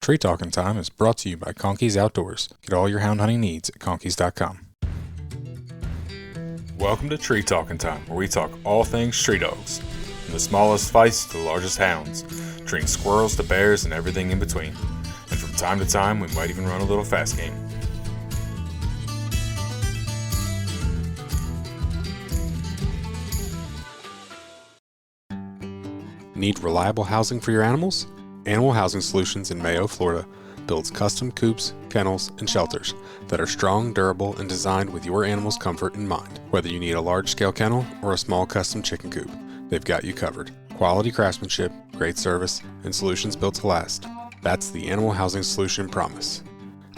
Tree Talking Time is brought to you by Conkeys Outdoors. Get all your hound hunting needs at conkeys.com. Welcome to Tree Talking Time, where we talk all things tree dogs, from the smallest feists to the largest hounds, treating squirrels to bears and everything in between. And from time to time, we might even run a little fast game. Need reliable housing for your animals? Animal Housing Solutions in Mayo, Florida builds custom coops, kennels, and shelters that are strong, durable, and designed with your animal's comfort in mind. Whether you need a large-scale kennel or a small custom chicken coop, they've got you covered. Quality craftsmanship, great service, and solutions built to last. That's the Animal Housing Solution promise.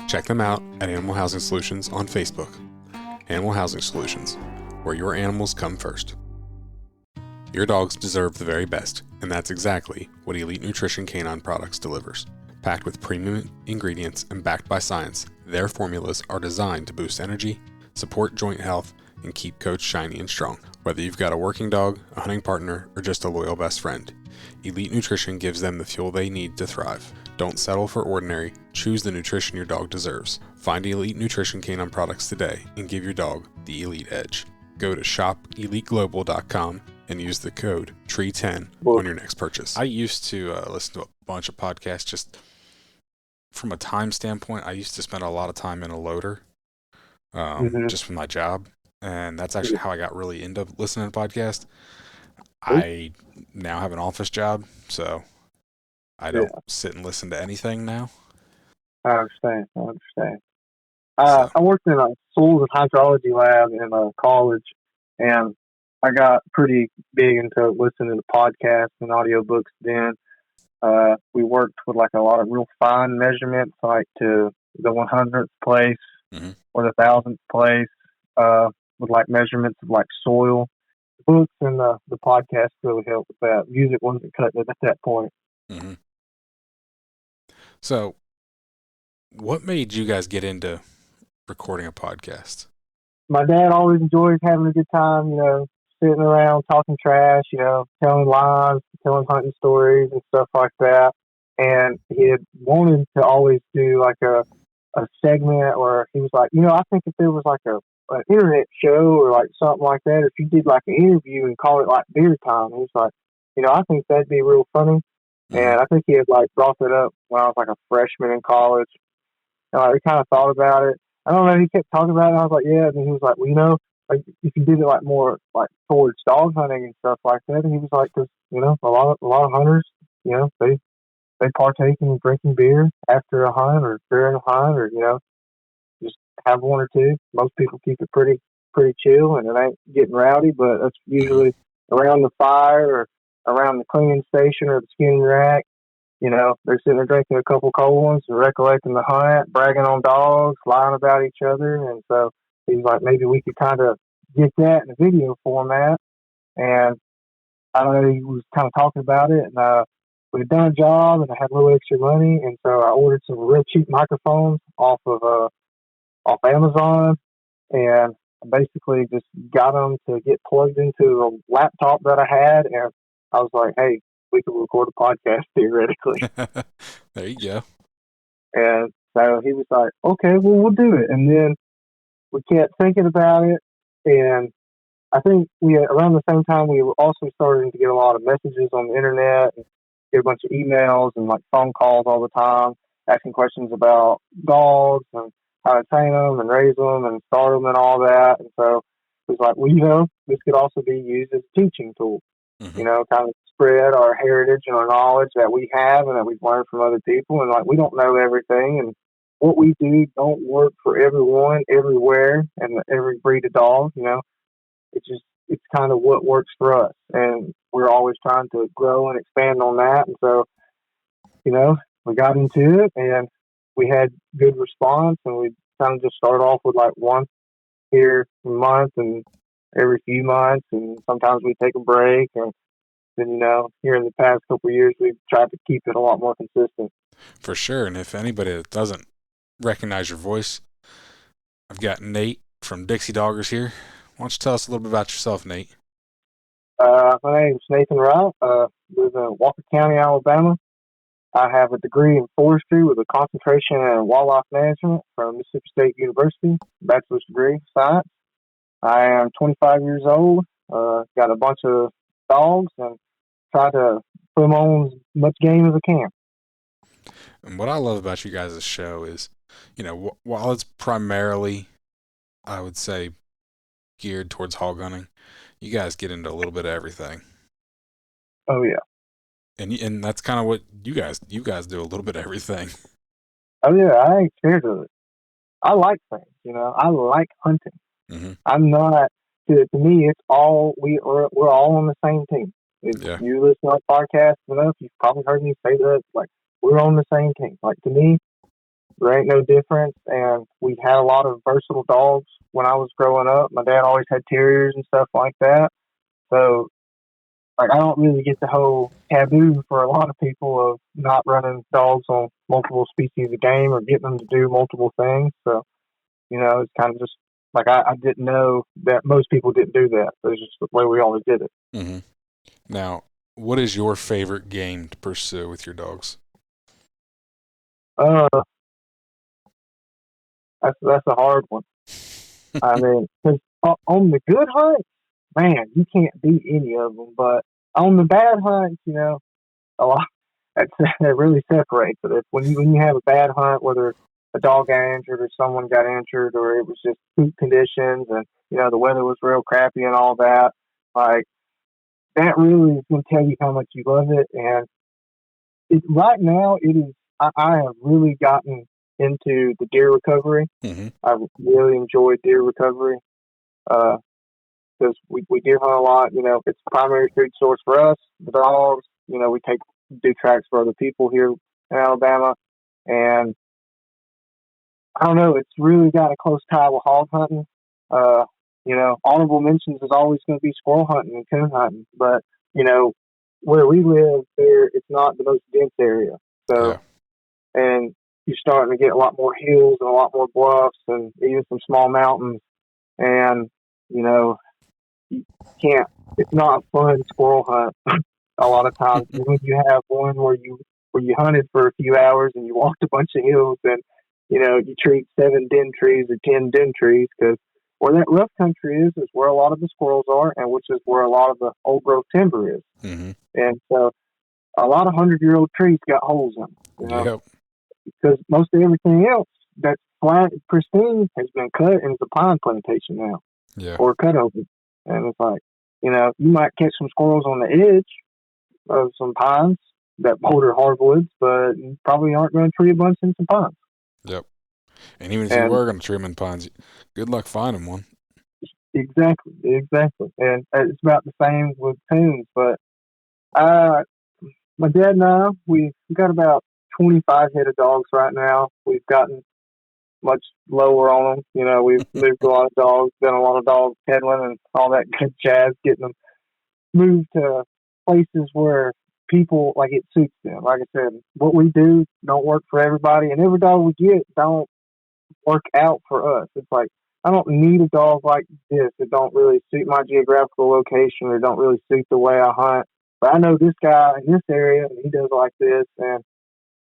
Check them out at Animal Housing Solutions on Facebook. Animal Housing Solutions, where your animals come first. Your dogs deserve the very best, and that's exactly what Elite Nutrition Canine Products delivers. Packed with premium ingredients and backed by science, their formulas are designed to boost energy, support joint health, and keep coats shiny and strong. Whether you've got a working dog, a hunting partner, or just a loyal best friend, Elite Nutrition gives them the fuel they need to thrive. Don't settle for ordinary. Choose the nutrition your dog deserves. Find Elite Nutrition Canine Products today and give your dog the Elite Edge. Go to shopeliteglobal.com and use the code TREE10 on your next purchase. I used to listen to a bunch of podcasts just from a time standpoint. I used to spend a lot of time in a loader just from my job, and that's actually how I got really into listening to podcasts. I now have an office job, so I don't sit and listen to anything now. I understand. I worked in a soils and hydrology lab in college, and I got pretty big into listening to podcasts and audiobooks then. We worked with like a lot of real fine measurements, like to the 100th place or the 1000th place, with like measurements of like soil. Books and the podcast really helped with that. Music wasn't cutting it at that point. Mm-hmm. So, what made you guys get into recording a podcast? My dad always enjoyed having a good time, sitting around talking trash, telling lies, telling hunting stories and stuff like that. And he had wanted to always do like a segment where he was like, I think if there was like an internet show or like something like that, or if you did like an interview and call it like Beer Time, he was like, I think that'd be real funny. Mm-hmm. And I think he had like brought it up when I was like a freshman in college. And we kind of thought about it. I don't know, he kept talking about it, and I was like, yeah. And he was like, well, like if you did it like more like towards dog hunting and stuff like that, and he was like, because a lot of hunters, they partake in drinking beer after a hunt or during a hunt, or just have one or two. Most people keep it pretty chill, and it ain't getting rowdy, but that's usually around the fire or around the cleaning station or the skinning rack. They're sitting there drinking a couple cold ones and recollecting the hunt, bragging on dogs, lying about each other. And so he's like, maybe we could kind of get that in a video format. And I don't know, he was kind of talking about it. And we had done a job, and I had a little extra money. And so I ordered some real cheap microphones off Amazon. And basically just got them to get plugged into a laptop that I had. And I was like, hey, we could record a podcast theoretically. There you go. And so he was like, okay, well, we'll do it. And then we kept thinking about it. And I think around the same time, we were also starting to get a lot of messages on the internet and get a bunch of emails and like phone calls all the time, asking questions about dogs and how to train them and raise them and start them and all that. And so it was like, well, this could also be used as a teaching tool, kind of spread our heritage and our knowledge that we have and that we've learned from other people. And like, we don't know everything, and what we do don't work for everyone, everywhere, and every breed of dog. It's kind of what works for us, and we're always trying to grow and expand on that. And so, we got into it, and we had good response, and we kind of just started off with like one here a month and every few months, and sometimes we take a break. And then, here in the past couple of years, we've tried to keep it a lot more consistent. For sure. And if anybody that doesn't recognize your voice, I've got Nate from Dixie Doggers here. Why don't you tell us a little bit about yourself, Nate? My name's Nathan Wright. Live in Walker County, Alabama. I have a degree in forestry with a concentration in wildlife management from Mississippi State University, bachelor's degree, science. I am 25 years old, got a bunch of dogs, and try to put them on as much game as I can. And what I love about you guys' show is, while it's primarily, I would say, geared towards hog hunting, you guys get into a little bit of everything. Oh yeah. And that's kind of what you guys do, a little bit of everything. Oh yeah, I ain't scared of it. I like things, I like hunting. Mm-hmm. I'm not. To me, it's all we're all on the same team. If you listen to our podcast enough, you've probably heard me say that. Like, we're on the same team. Like, to me, there ain't no difference. And we had a lot of versatile dogs when I was growing up. My dad always had terriers and stuff like that. So, like, I don't really get the whole taboo for a lot of people of not running dogs on multiple species of game or getting them to do multiple things. So, it's kind of just like I didn't know that most people didn't do that. It was just the way we always did it. Mm-hmm. Now, what is your favorite game to pursue with your dogs? That's a hard one. I mean, 'cause on the good hunts, man, you can't beat any of them. But on the bad hunts, a lot that really separates it. If when you have a bad hunt, whether a dog got injured or someone got injured or it was just poop conditions and the weather was real crappy and all that, like that really is going to tell you how much you love it. And right now it is. I have really gotten into the deer recovery. Mm-hmm. I really enjoy deer recovery because we deer hunt a lot. It's a primary food source for us, the dogs. We do tracks for other people here in Alabama, and I don't know. It's really got a close tie with hog hunting. Honorable mentions is always going to be squirrel hunting and coon hunting, but where we live, it's not the most dense area. So, and you're starting to get a lot more hills and a lot more bluffs and even some small mountains. And you can't. It's not a fun squirrel hunt. A lot of times, when you have one where you hunted for a few hours and you walked a bunch of hills and you treat 7 den trees or 10 den trees, because where that rough country is where a lot of the squirrels are, and which is where a lot of the old growth timber is. Mm-hmm. And so a lot of 100-year-old trees got holes in them. Yep. Because most of everything else that's flat, pristine, has been cut and it's a pine plantation now. Yeah. Or cut open. And it's like, you might catch some squirrels on the edge of some pines that border hardwoods, but you probably aren't going to tree a bunch in some pines. Yep. And even if you were going to tree them in pines, good luck finding one. Exactly. And it's about the same with coons. But my dad and I, we've got about 25 head of dogs right now. We've gotten much lower on them. We've moved a lot of dogs, done a lot of dog peddling and all that good jazz, getting them moved to places where people, like, it suits them. Like I said, what we do don't work for everybody, and every dog we get don't work out for us. It's like, I don't need a dog like this. It don't really suit my geographical location, or don't really suit the way I hunt. But I know this guy in this area, and he does like this, and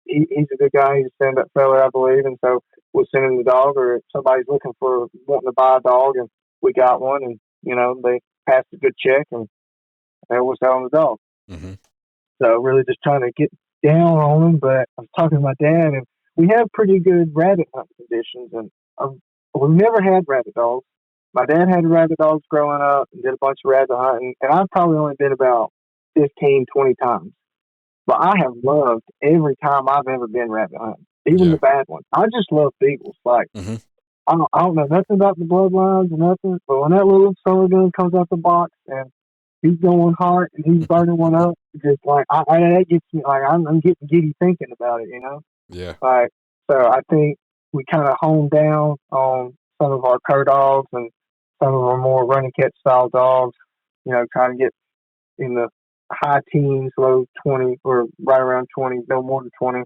he's a good guy. He's a stand-up fella, I believe, and so we'll send him the dog, or if somebody's wanting to buy a dog, and we got one, and they passed a good check, and we're selling the dog. Mm-hmm. So really just trying to get down on them. But I was talking to my dad, and we have pretty good rabbit hunt conditions, and we've never had rabbit dogs. My dad had rabbit dogs growing up and did a bunch of rabbit hunting, and I've probably only been about 15, 20 times. But I have loved every time I've ever been rabbit hunting, even the bad ones. I just love beagles. Like, mm-hmm. I don't know nothing about the bloodlines or nothing, but when that little summer gun comes out the box and he's going hard and he's burning one up, just like that gets me, like, I'm getting giddy thinking about it, Yeah. Like, so I think we kind of honed down on some of our cur dogs and some of our more running catch style dogs, trying to get in the high teens, low 20, or right around 20, no more than 20,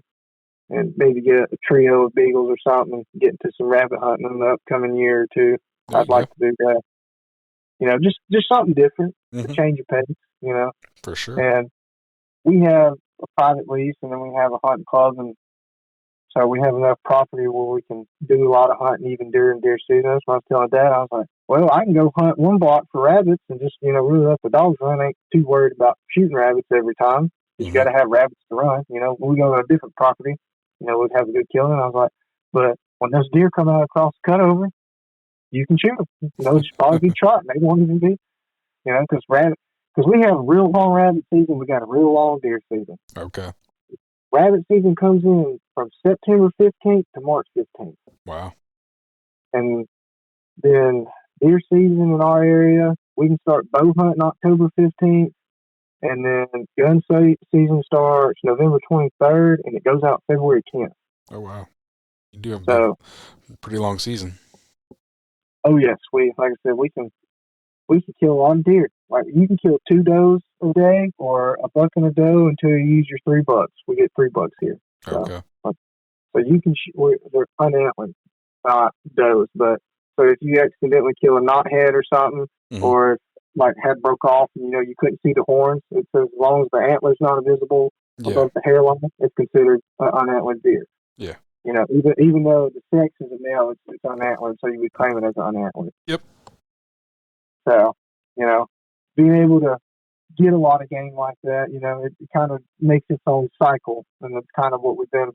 and maybe get a trio of beagles or something and get into some rabbit hunting in the upcoming year or two. I'd like to do that. Just something different, mm-hmm. a change of pace, For sure. And we have a private lease, and then we have a hunting club, and so we have enough property where we can do a lot of hunting even during deer season. That's what I was telling Dad. I was like, well, I can go hunt one block for rabbits and just, really let the dogs run. I ain't too worried about shooting rabbits every time. You got to have rabbits to run. When we go to a different property, we'd have a good killing. I was like, but when those deer come out across the cutover, you can shoot them. It's probably be trotting. They won't even be, because we have a real long rabbit season. We got a real long deer season. Okay. Rabbit season comes in from September 15th to March 15th. Wow. And then deer season in our area, we can start bow hunting October 15th. And then gun season starts November 23rd, and it goes out February 10th. Oh, wow. You do have a pretty long season. Oh, yes. Like I said, we can kill a lot of deer. Like, you can kill 2 does a day or a buck and a doe until you use your 3 bucks. We get 3 bucks here. Okay. So you can they're unantlered, not does. But so if you accidentally kill a knothead or something, or if, head broke off and you couldn't see the horns, it says as long as the antler's not visible above the hairline, it's considered an unantlered deer. Yeah. Even though the sex is a male, it's unantlered, so you would claim it as an unantlered. Yep. So, being able to get a lot of game like that, it kind of makes its own cycle, and that's kind of what we've been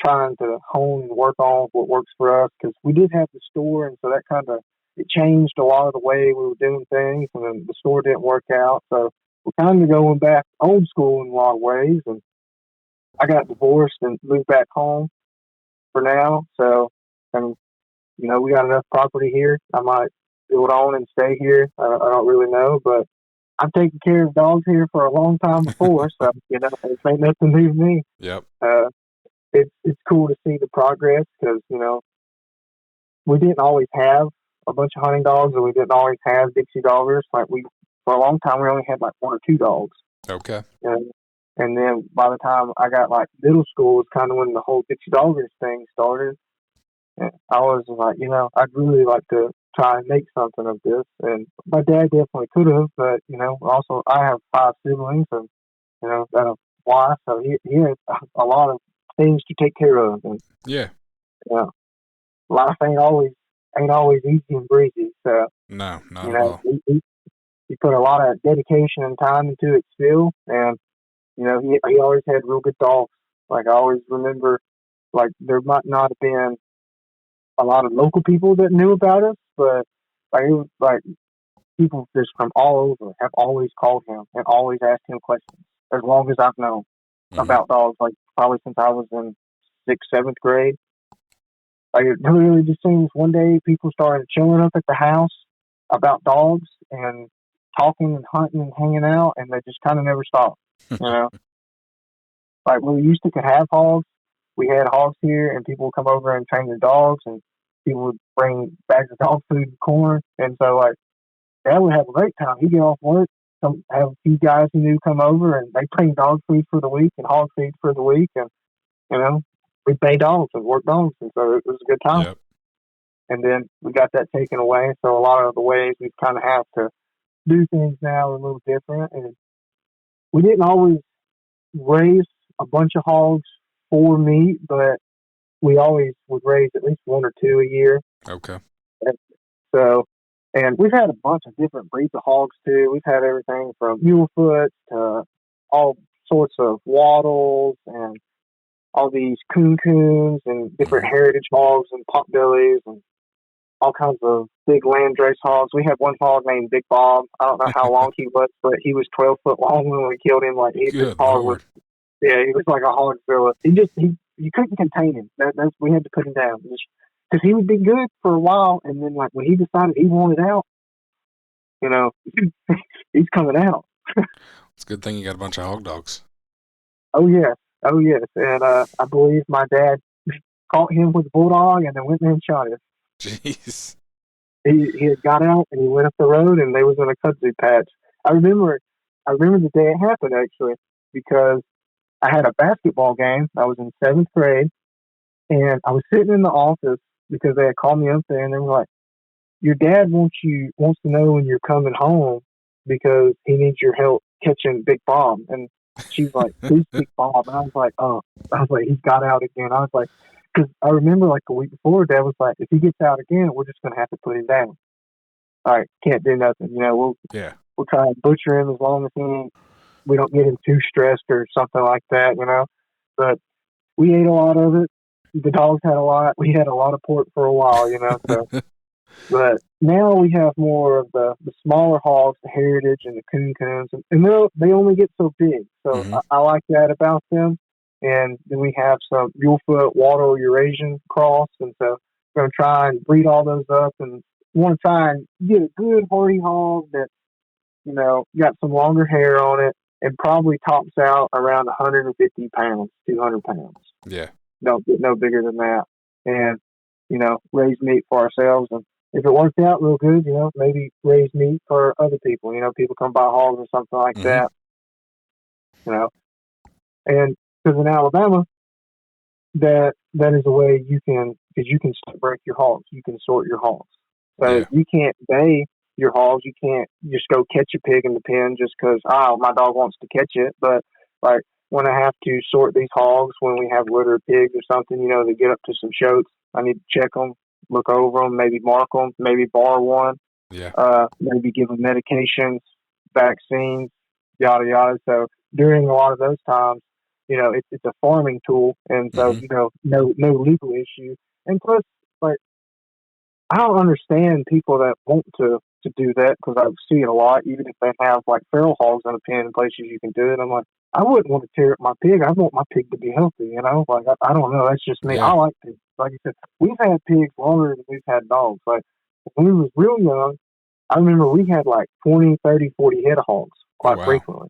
trying to hone and work on, what works for us, because we did have the store, and so that kind of, it changed a lot of the way we were doing things, and then the store didn't work out, so we're kind of going back old school in a lot of ways, and I got divorced and moved back home for now, so, and, we got enough property here. I might build on and stay here. I don't really know, but I've taken care of dogs here for a long time before, so, it's ain't nothing new to me. Yep. It's cool to see the progress because, we didn't always have a bunch of hunting dogs, and we didn't always have Dixie Doggers. For a long time, we only had 1 or 2 dogs. Okay. And then by the time I got middle school is kind of when the whole Dixie Doggers thing started. And I was like, I'd really like to try and make something of this. And my dad definitely could have, but, also I have 5 siblings and, got a wife, so he has a lot of things to take care of. And, life ain't always easy and breezy. So, no, not at all. He put a lot of dedication and time into it still. And, he always had real good dogs. I always remember, there might not have been a lot of local people that knew about us, but it was people just from all over have always called him and always asked him questions as long as I've known about dogs, probably since I was in 6th, 7th grade. It really just seems one day people started showing up at the house about dogs and talking and hunting and hanging out, and they just kind of never stopped. When we used to could have hogs, we had hogs here, and people would come over and train their dogs, and people would bring bags of dog food and corn. And so, Dad would have a great time. He'd get off work, have a few guys he knew come over, and they bring dog food for the week and hog feed for the week. And, we'd pay dogs and work dogs. And so it was a good time. Yep. And then we got that taken away. So a lot of the ways we kind of have to do things now are a little different. And we didn't always raise a bunch of hogs for meat, but we always would raise at least 1 or 2 a year. Okay. And we've had a bunch of different breeds of hogs too. We've had everything from mulefoots to all sorts of wattles and all these coons and different heritage hogs and potbellies and all kinds of big landrace hogs. We had one hog named Big Bob. I don't know how long he was, but he was 12 foot long when we killed him. His hog was, he was like a hog filler. You couldn't contain him. We had to put him down because he would be good for a while, and then when he decided he wanted out, he's coming out. It's a good thing you got a bunch of hog dogs. Oh yes, and I believe my dad caught him with a bulldog and then went there and shot him. Jeez. He had got out and he went up the road and they was in a kudzu patch. I remember the day it happened actually because I had a basketball game. I was in 7th grade and I was sitting in the office because they had called me up there and they were like, "Your dad wants to know when you're coming home because he needs your help catching Big Bob." And She's like, please speak Bob. And I was like, oh, he's got out again. I was like, because I remember like a week before, Dad was like, if he gets out again, we're just going to have to put him down. All right, can't do nothing. We'll try and butcher him as long as we don't get him too stressed or something like that, But we ate a lot of it. The dogs had a lot. We had a lot of pork for a while, So, but now we have more of the smaller hogs, the heritage and the coons, and they only get so big. So I like that about them. And then we have some Mulefoot, Wattle, Eurasian cross, and so we're going to try and breed all those up, and want to try and get a good hardy hog that got some longer hair on it, and probably tops out around 150 pounds, 200 pounds. Yeah. Don't get no bigger than that. And, raise meat for ourselves. And if it works out real good, maybe raise meat for other people. People come buy hogs or something like that. And because in Alabama, that is a way because you can break your hogs. You can sort your hogs. So you can't bay your hogs. You can't just go catch a pig in the pen just because, my dog wants to catch it. But like when I have to sort these hogs, when we have litter of pigs or something, they get up to some shoats, I need to check them, look over them, maybe mark them, maybe bar one, maybe give them medications, vaccines, yada, yada. So during a lot of those times, it's a farming tool. And so, no legal issue. And plus, like, I don't understand people that want to do that, because I see it a lot, even if they have like feral hogs in a pen in places you can do it. I'm like, I wouldn't want to tear up my pig. I want my pig to be healthy, Like, I don't know. That's just me. Yeah. I like pigs. Like I said, we've had pigs longer than we've had dogs. Like, when we was real young, I remember we had like 20, 30, 40 head of hogs quite frequently.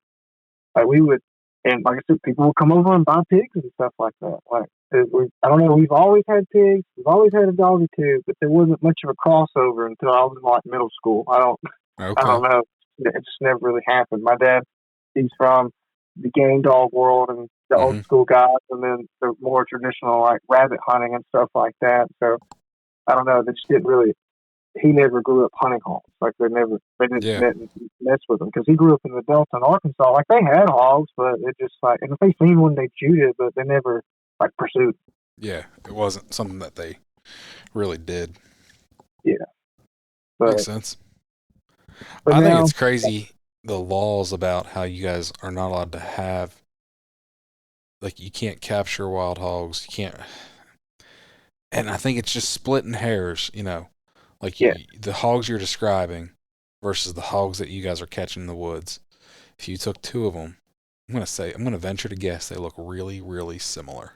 Like, we would, and like I said, people would come over and buy pigs and stuff like that. Like, I don't know, we've always had pigs, we've always had a dog or two, but there wasn't much of a crossover until I was in like middle school. I don't know. It just never really happened. My dad, he's from the game dog world and the old school guys, and then the more traditional like rabbit hunting and stuff like that. So I don't know. They just didn't really. He never grew up hunting hogs. Like they didn't mess with them, because he grew up in the Delta in Arkansas. Like they had hogs, but it just like, and if they seen one, they shoot it, but they never like pursued. Yeah, it wasn't something that they really did. Yeah, makes sense. I think it's crazy, the laws about how you guys are not allowed to have, like, you can't capture wild hogs, you can't, and I think it's just splitting hairs, like the hogs you're describing versus the hogs that you guys are catching in the woods. If you took two of them, I'm going to venture to guess they look really, really similar.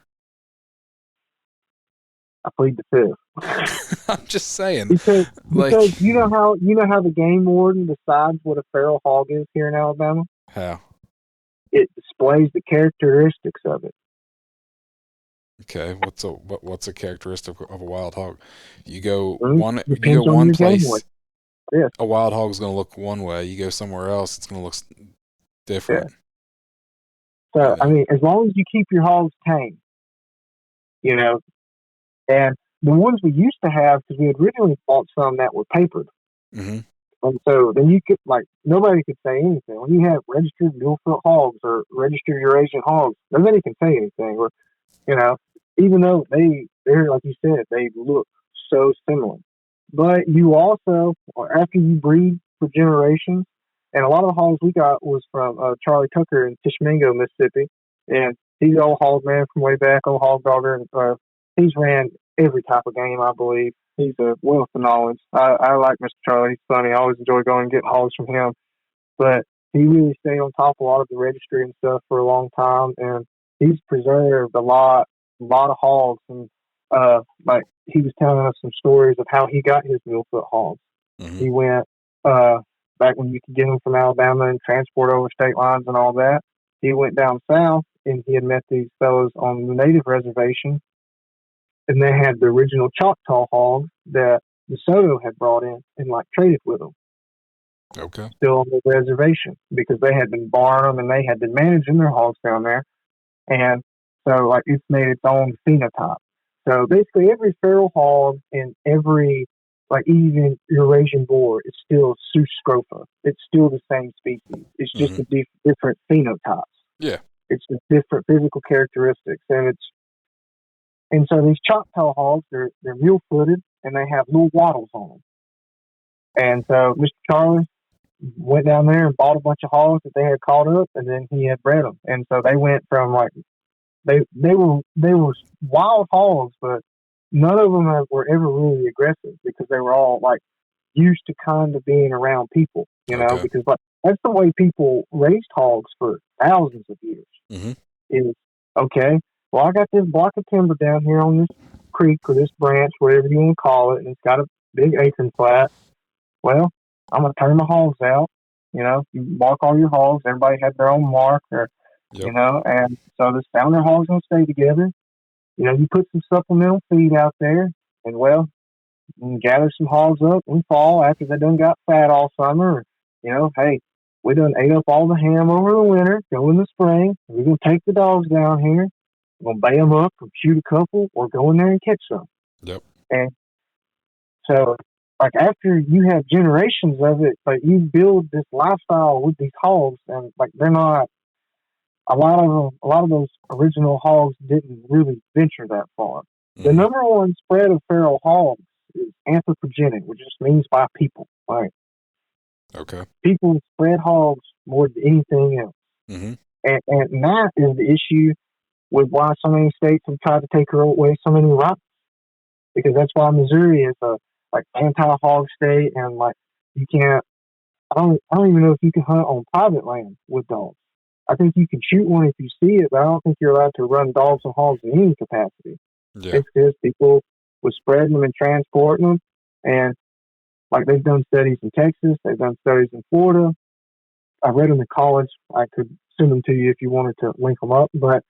I plead the fifth. I'm just saying, because you know how the game warden decides what a feral hog is here in Alabama. How? It displays the characteristics of it. Okay, what's a characteristic of a wild hog? You go one place. Yeah. A wild hog is going to look one way. You go somewhere else, it's going to look different. Yeah. So I mean, as long as you keep your hogs tame, and the ones we used to have, because we had originally bought some that were papered. Mm-hmm. And so then you could, like, nobody could say anything. When you have registered Mulefoot hogs or registered Eurasian hogs, nobody can say anything. Or, even though they're, like you said, they look so similar. But you also, after you breed for generations, and a lot of the hogs we got was from Charlie Tucker in Tishmingo, Mississippi. And he's an old hog man from way back, old hog dogger. And he's ran every type of game, I believe. He's a wealth of knowledge. I like Mr. Charlie. He's funny. I always enjoy going and getting hogs from him. But he really stayed on top of a lot of the registry and stuff for a long time. And he's preserved a lot of hogs. And like he was telling us some stories of how he got his Mulefoot hogs. Mm-hmm. He went back when you could get them from Alabama and transport over state lines and all that. He went down south and he had met these fellows on the native reservation. And they had the original Choctaw hogs that DeSoto had brought in and like traded with them. Okay. Still on the reservation, because they had been barring them and they had been managing their hogs down there. And so like it's made its own phenotype. So basically every feral hog and every, like even Eurasian boar is still Sus scrofa. It's still the same species. It's just a different phenotypes. Yeah. It's just different physical characteristics, and so these Choctaw hogs, they're mule-footed, and they have little wattles on them. And so Mr. Charlie went down there and bought a bunch of hogs that they had caught up, and then he had bred them. And so they went from like they were wild hogs, but none of them were ever really aggressive because they were all like used to kind of being around people, Okay. because like that's the way people raised hogs for thousands of years. Mm-hmm. Is okay. Well, I got this block of timber down here on this creek or this branch, whatever you want to call it, and it's got a big acorn flat. Well, I'm gonna turn the hogs out. You mark all your hogs. Everybody had their own mark, or Yep. and so this founder hog's gonna stay together. You put some supplemental feed out there, and well, you can gather some hogs up in fall after they done got fat all summer. Hey, we done ate up all the ham over the winter. Go in the spring. We're gonna take the dogs down here. We're gonna bay them up or shoot a couple, or go in there and catch some. Yep. And so, like after you have generations of it, like you build this lifestyle with these hogs, and like they're not. A lot of those original hogs didn't really venture that far. Mm-hmm. The number one spread of feral hogs is anthropogenic, which just means by people. Right? Okay. People spread hogs more than anything else, Mm-hmm. and that is the issue with why so many states have tried to take away so many rights. Because that's why Missouri is a anti-hog state, and like you can't. I don't even know if you can hunt on private land with dogs. I think you can shoot one if you see it, but I don't think you're allowed to run dogs and hogs in any capacity. Yeah. It's because people were spreading them and transporting them, and like they've done studies in Texas, they've done studies in Florida. I read them in college. I could send them to you if you wanted to link them up, but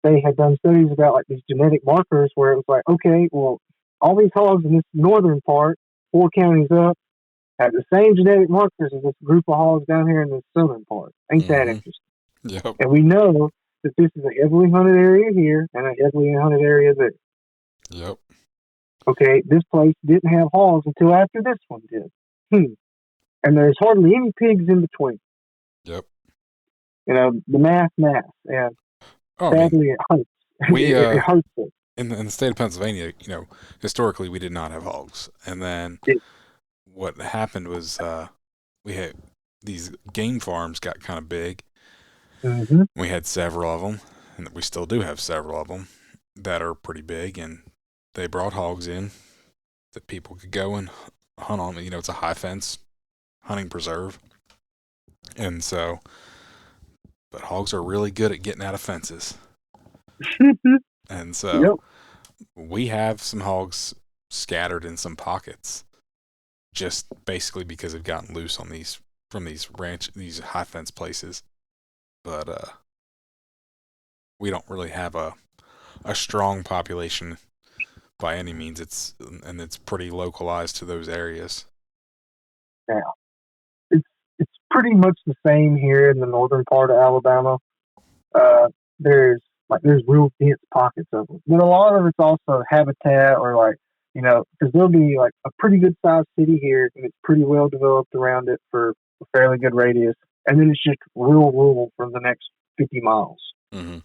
they had done studies about like these genetic markers where it was like, okay, well, all these hogs in this northern part, 4 counties up, have the same genetic markers as this group of hogs down here in the southern part. Ain't that interesting? Yep. And we know that this is a heavily hunted area here and a heavily hunted area there. Yep. Okay, this place didn't have hogs until after this one did. And there's hardly any pigs in between. Yep. The math, and sadly it hurts. It hurts it. In the state of Pennsylvania, historically we did not have hogs, and then what happened was we had these game farms got kind of big. Mm-hmm. We had several of them, and we still do have several of them that are pretty big, and they brought hogs in that people could go and hunt on. It's a high fence hunting preserve, and so, but hogs are really good at getting out of fences. And so we have some hogs scattered in some pockets, just basically because they've gotten loose on these these high fence places. But we don't really have a strong population by any means. It's pretty localized to those areas. Yeah, it's pretty much the same here in the northern part of Alabama. There's real dense pockets of them, but a lot of it's also habitat, or because there'll be like a pretty good sized city here, and it's pretty well developed around it for a fairly good radius, and then it's just real rural for the next 50 miles. Mm-hmm.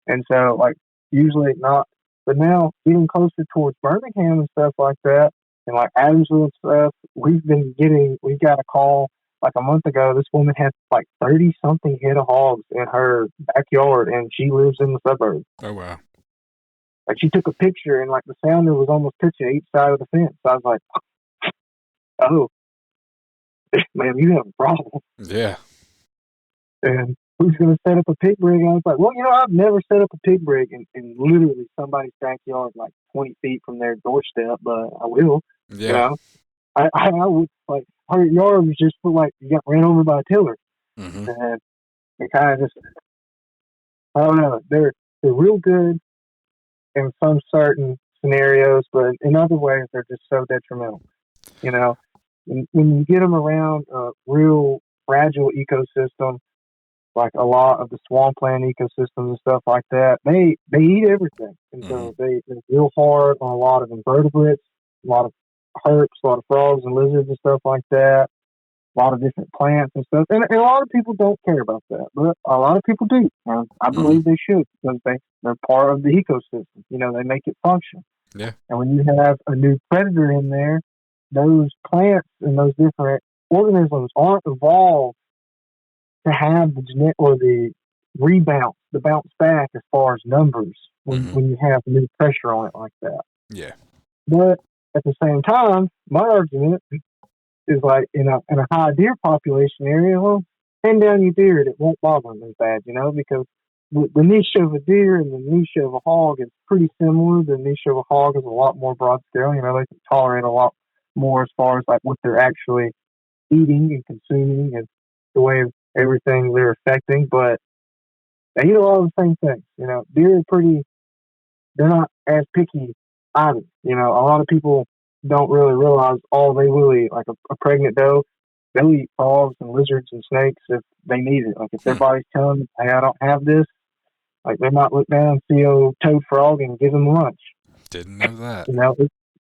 And so usually not, but now getting closer towards Birmingham and stuff like that, and like Adamsville and stuff, we got a call like a month ago. This woman has 30 something head of hogs in her backyard, and she lives in the suburbs. Oh wow! She took a picture, and the sounder was almost touching each side of the fence. So I was like, "Oh, man, you have a problem." Yeah. And who's going to set up a pig rig? And I was like, well, I've never set up a pig rig in literally somebody's backyard, 20 feet from their doorstep, but I will. Yeah. I would her yard was just you got ran over by a tiller. Mm-hmm. And it kind of just, I don't know, they're real good in some certain scenarios, but in other ways they're just so detrimental. When you get them around a real fragile ecosystem, like a lot of the swampland ecosystems and stuff like that, they eat everything, and so they're real hard on a lot of invertebrates, a lot of herps, a lot of frogs and lizards and stuff like that. a lot of different plants and stuff. And a lot of people don't care about that, but a lot of people do. And I believe they should, because they're part of the ecosystem. You know, they make it function. Yeah. And when you have a new predator in there, those plants and those different organisms aren't evolved to have the genetic or the the bounce back as far as numbers when you have new pressure on it like that. Yeah. But at the same time, my argument is like in a high deer population area, well, hand down your deer, it won't bother them as bad, you know, because the niche of a deer and the niche of a hog is pretty similar. The niche of a hog is a lot more broad scale. You know, they can tolerate a lot more as far as like what they're actually eating and consuming and the way of everything they're affecting. But they eat a lot of the same things. You know, deer are they're not as picky either. You know, a lot of people don't really realize all they will eat. Like a pregnant doe, they'll eat frogs and lizards and snakes if they need it. Like if their body's telling them, hey, I don't have this, like they might look down and see a toad frog and give them lunch. Didn't know that. You know,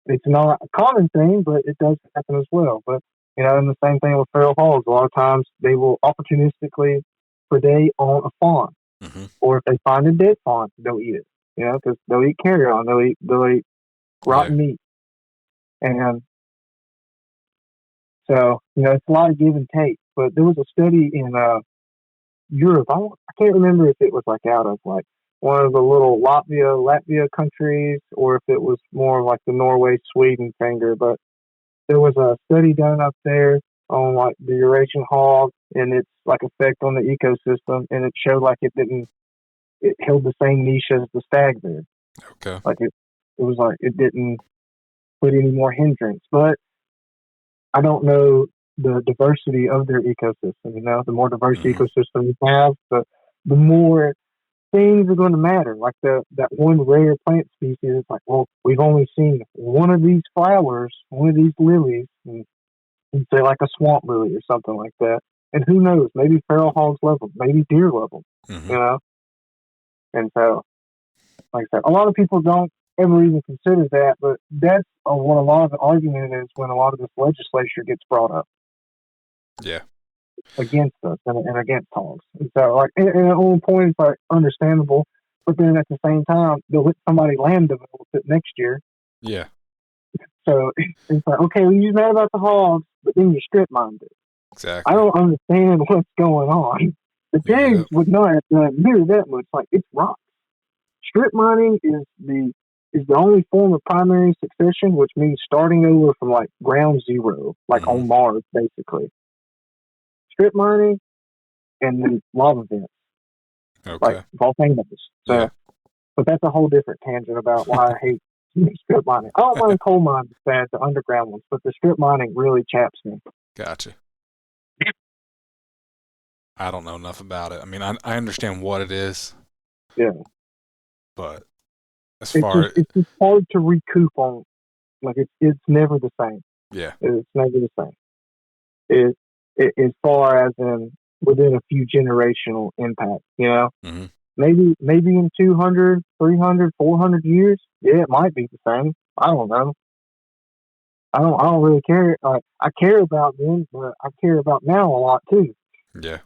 it's not a common thing, but it does happen as well. But, you know, and the same thing with feral hogs. A lot of times they will opportunistically predate on a fawn. Or if they find a dead fawn, they'll eat it. You know, because they'll eat carrion, they'll eat rotten meat. And so, you know, it's a lot of give and take. But there was a study in Europe. I can't remember if it was like out of like one of the little Latvia countries, or if it was more like the Norway, Sweden finger. But there was a study done up there on like the Eurasian hog and its like effect on the ecosystem, and it showed like it held the same niche as the stag bear. Okay. Like it was like it didn't put any more hindrance. But I don't know the diversity of their ecosystem. You know, the more diverse ecosystem you have, the more things are going to matter. Like that one rare plant species, it's like, well, we've only seen one of these flowers, one of these lilies, and say like a swamp lily or something like that. And who knows? Maybe feral hogs love them. Maybe deer love them. You know. And so, like I said, a lot of people don't ever even consider that, but that's what a lot of the argument is when a lot of this legislature gets brought up. Yeah. Against us and against hogs. And so, like, and at one point, it's like understandable, but then at the same time, they'll let somebody land develop it next year. Yeah. So it's like, okay, well, you're mad about the hogs, but then you strip mined it. Exactly. I don't understand what's going on. The pigs would not have done near that much. Like, it's rock. Strip mining is the only form of primary succession, which means starting over from like ground zero, like on Mars, basically. Strip mining and then lava vents, like volcanoes. So, but that's a whole different tangent about why I hate strip mining. I don't mind coal mines as bad, the underground ones, but the strip mining really chaps me. Gotcha. I don't know enough about it. I mean, I understand what it is. Yeah. But it's just hard to recoup on. Like it's never the same. Yeah. It's never the same. As far as in within a few generational impact, you know, maybe in 200, 300, 400 years, yeah, it might be the same. I don't know. I don't really care. I care about them, but I care about now a lot too. Yeah.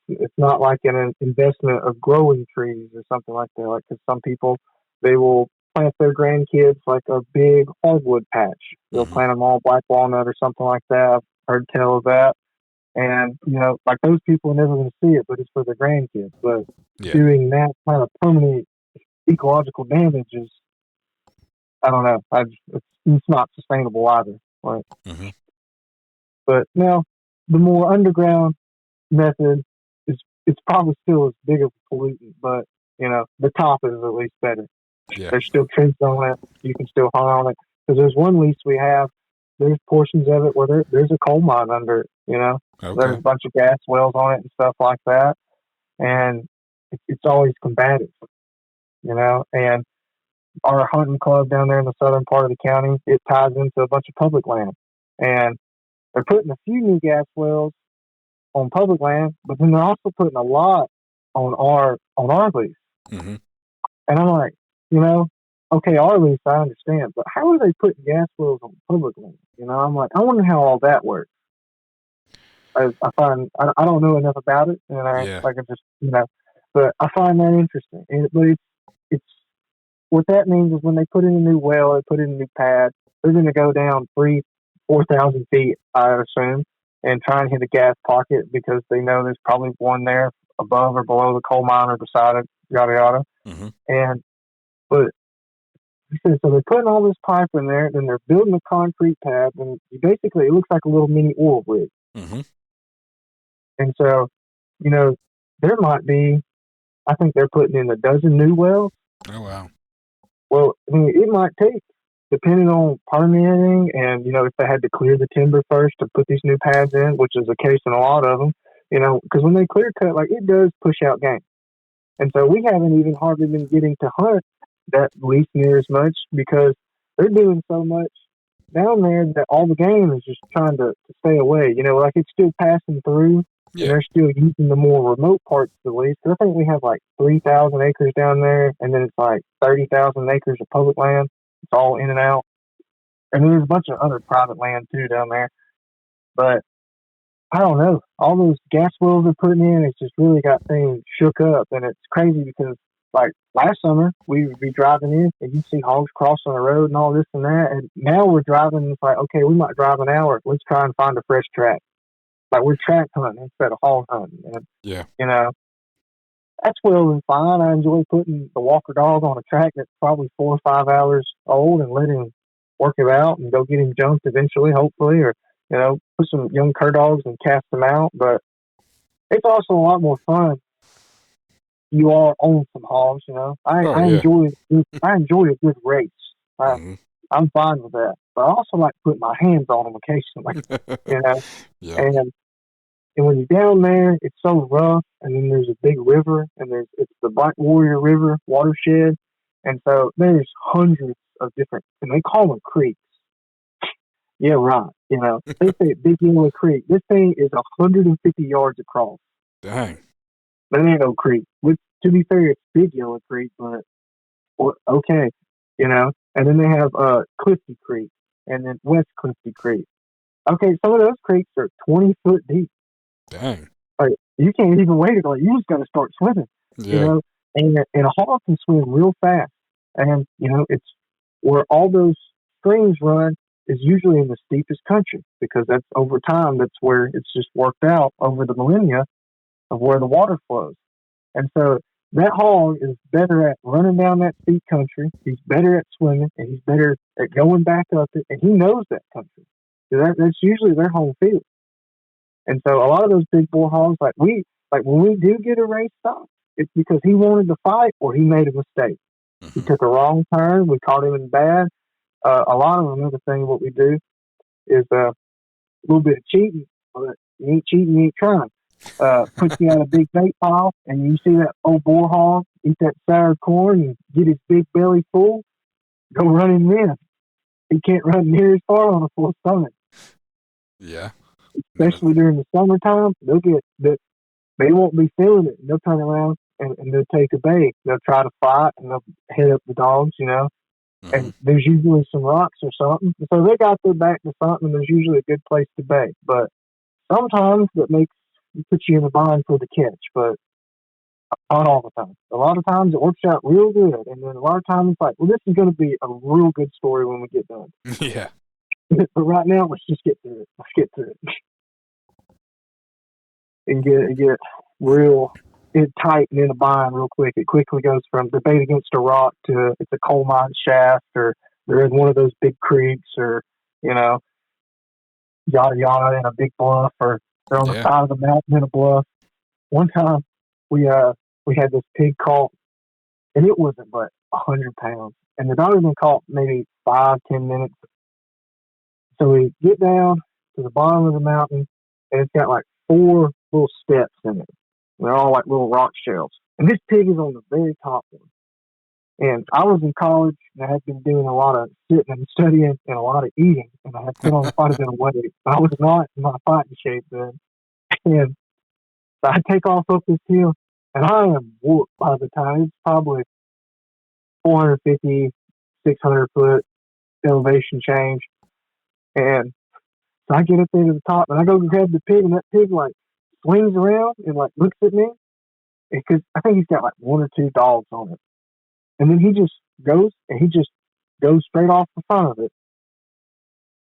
It's not like an investment of growing trees or something like that. Like, 'cause some people, they will plant their grandkids like a big hardwood patch. They'll plant them all black walnut or something like that. I've heard tell of that. And, you know, like those people are never going to see it, but it's for their grandkids. But doing that kind of permanent ecological damage is, I don't know. It's not sustainable either. Right? But now, the more underground method it's probably still as big of a pollutant, but you know the top is at least better. Yeah. There's still trees on it. You can still hunt on it because there's one lease we have. There's portions of it where there's a coal mine under it. You know, there's a bunch of gas wells on it and stuff like that, and it's always combative. You know, and our hunting club down there in the southern part of the county, it ties into a bunch of public land, and they're putting a few new gas wells on public land, but then they're also putting a lot on our lease. And I'm like, you know, okay, our lease, I understand, but how are they putting gas wells on public land? You know, I'm like, I wonder how all that works. I find I don't know enough about it, and Yeah. I just but I find that interesting. But it's what that means is when they put in a new well, they put in a new pad, they're going to go down 4,000 feet, I assume, and try and hit a gas pocket because they know there's probably one there above or below the coal mine or beside it, yada yada. Mm-hmm. And but so they're putting all this pipe in there, then they're building a concrete pad, and basically it looks like a little mini oil rig. Mm-hmm. And so, there might be, I think they're putting in a dozen new wells. Oh, wow. Well, I mean, it might take, depending on permitting and, if they had to clear the timber first to put these new pads in, which is the case in a lot of them, because when they clear cut, like, it does push out game. And so we haven't even hardly been getting to hunt that lease near as much because they're doing so much down there that all the game is just trying to stay away. Like it's still passing through. Yeah. And they're still using the more remote parts of the lease. I think we have like 3,000 acres down there, and then it's like 30,000 acres of public land. It's all in and out. And there's a bunch of other private land too down there. But I don't know. All those gas wells they're putting in, it's just really got things shook up. And it's crazy because, like, last summer, we would be driving in and you'd see hogs crossing the road and all this and that. And now we're driving, it's like, okay, we might drive an hour. Let's try and find a fresh track. Like, we're track hunting instead of hog hunting. And, yeah. That's well and fine. I enjoy putting the walker dog on a track that's probably 4 or 5 hours old and letting him work it out and go get him jumped eventually, hopefully, or, put some young cur dogs and cast them out. But it's also a lot more fun. You all own some hogs, I enjoy a good race. I'm fine with that. But I also like putting my hands on them occasionally, Yeah. And when you're down there, it's so rough, and then there's a big river, and it's the Black Warrior River watershed, and so there's hundreds of different, and they call them creeks. Yeah, right. They say Big Yellow Creek. This thing is 150 yards across. Dang. But it ain't no creek. Which, to be fair, it's Big Yellow Creek, but okay, And then they have Clifty Creek, and then West Clifty Creek. Okay, some of those creeks are 20 foot deep. Dang. Like, you can't even wait it. Like, you just got to start swimming, Yeah. And a hog can swim real fast. And, it's where all those streams run is usually in the steepest country because that's over time. That's where it's just worked out over the millennia of where the water flows. And so that hog is better at running down that steep country. He's better at swimming, and he's better at going back up it. And he knows that country. So that's usually their home field. And so a lot of those big bull hogs, like when we do get a race stop, it's because he wanted to fight or he made a mistake. Mm-hmm. He took a wrong turn. We caught him in bad. A lot of another thing what we do is a little bit of cheating. But you ain't cheating, you ain't trying. Put you on a big bait pile, and you see that old boar hog eat that sour corn and get his big belly full, go run him in. He can't run near as far on a full stomach. Yeah. Especially during the summertime, they won't be feeling it. They'll turn around and they'll take a bait. They'll try to fight and they'll head up the dogs, Mm-hmm. And there's usually some rocks or something. So they got their back to something, and there's usually a good place to bait. But sometimes that puts you in a bind for the catch, but not all the time. A lot of times it works out real good, and then a lot of times it's like, well, this is going to be a real good story when we get done. Yeah. But right now, let's just get through it. Let's get through it. And get real tight and in a bind real quick. It quickly goes from debate against a rock to it's a coal mine shaft, or they're in one of those big creeks, or, yada yada in a big bluff, or they're on the side of the mountain in a bluff. One time we had this pig caught, and it wasn't but 100 pounds. And the dog had been caught maybe 5-10 minutes. So we get down to the bottom of the mountain, and it's got like 4 little steps in it. They're all like little rock shelves. And this pig is on the very top one. And I was in college, and I had been doing a lot of sitting and studying and a lot of eating. And I had put on quite a bit of weight. I was not in my fighting shape then. And so I take off up this hill, and I am whooped by the time. It's probably 450, 600-foot elevation change. And so I get up there to the top, and I go grab the pig, and that pig, like, swings around and, like, looks at me. Because I think he's got, like, 1 or 2 dogs on it. And then he just goes straight off the front of it.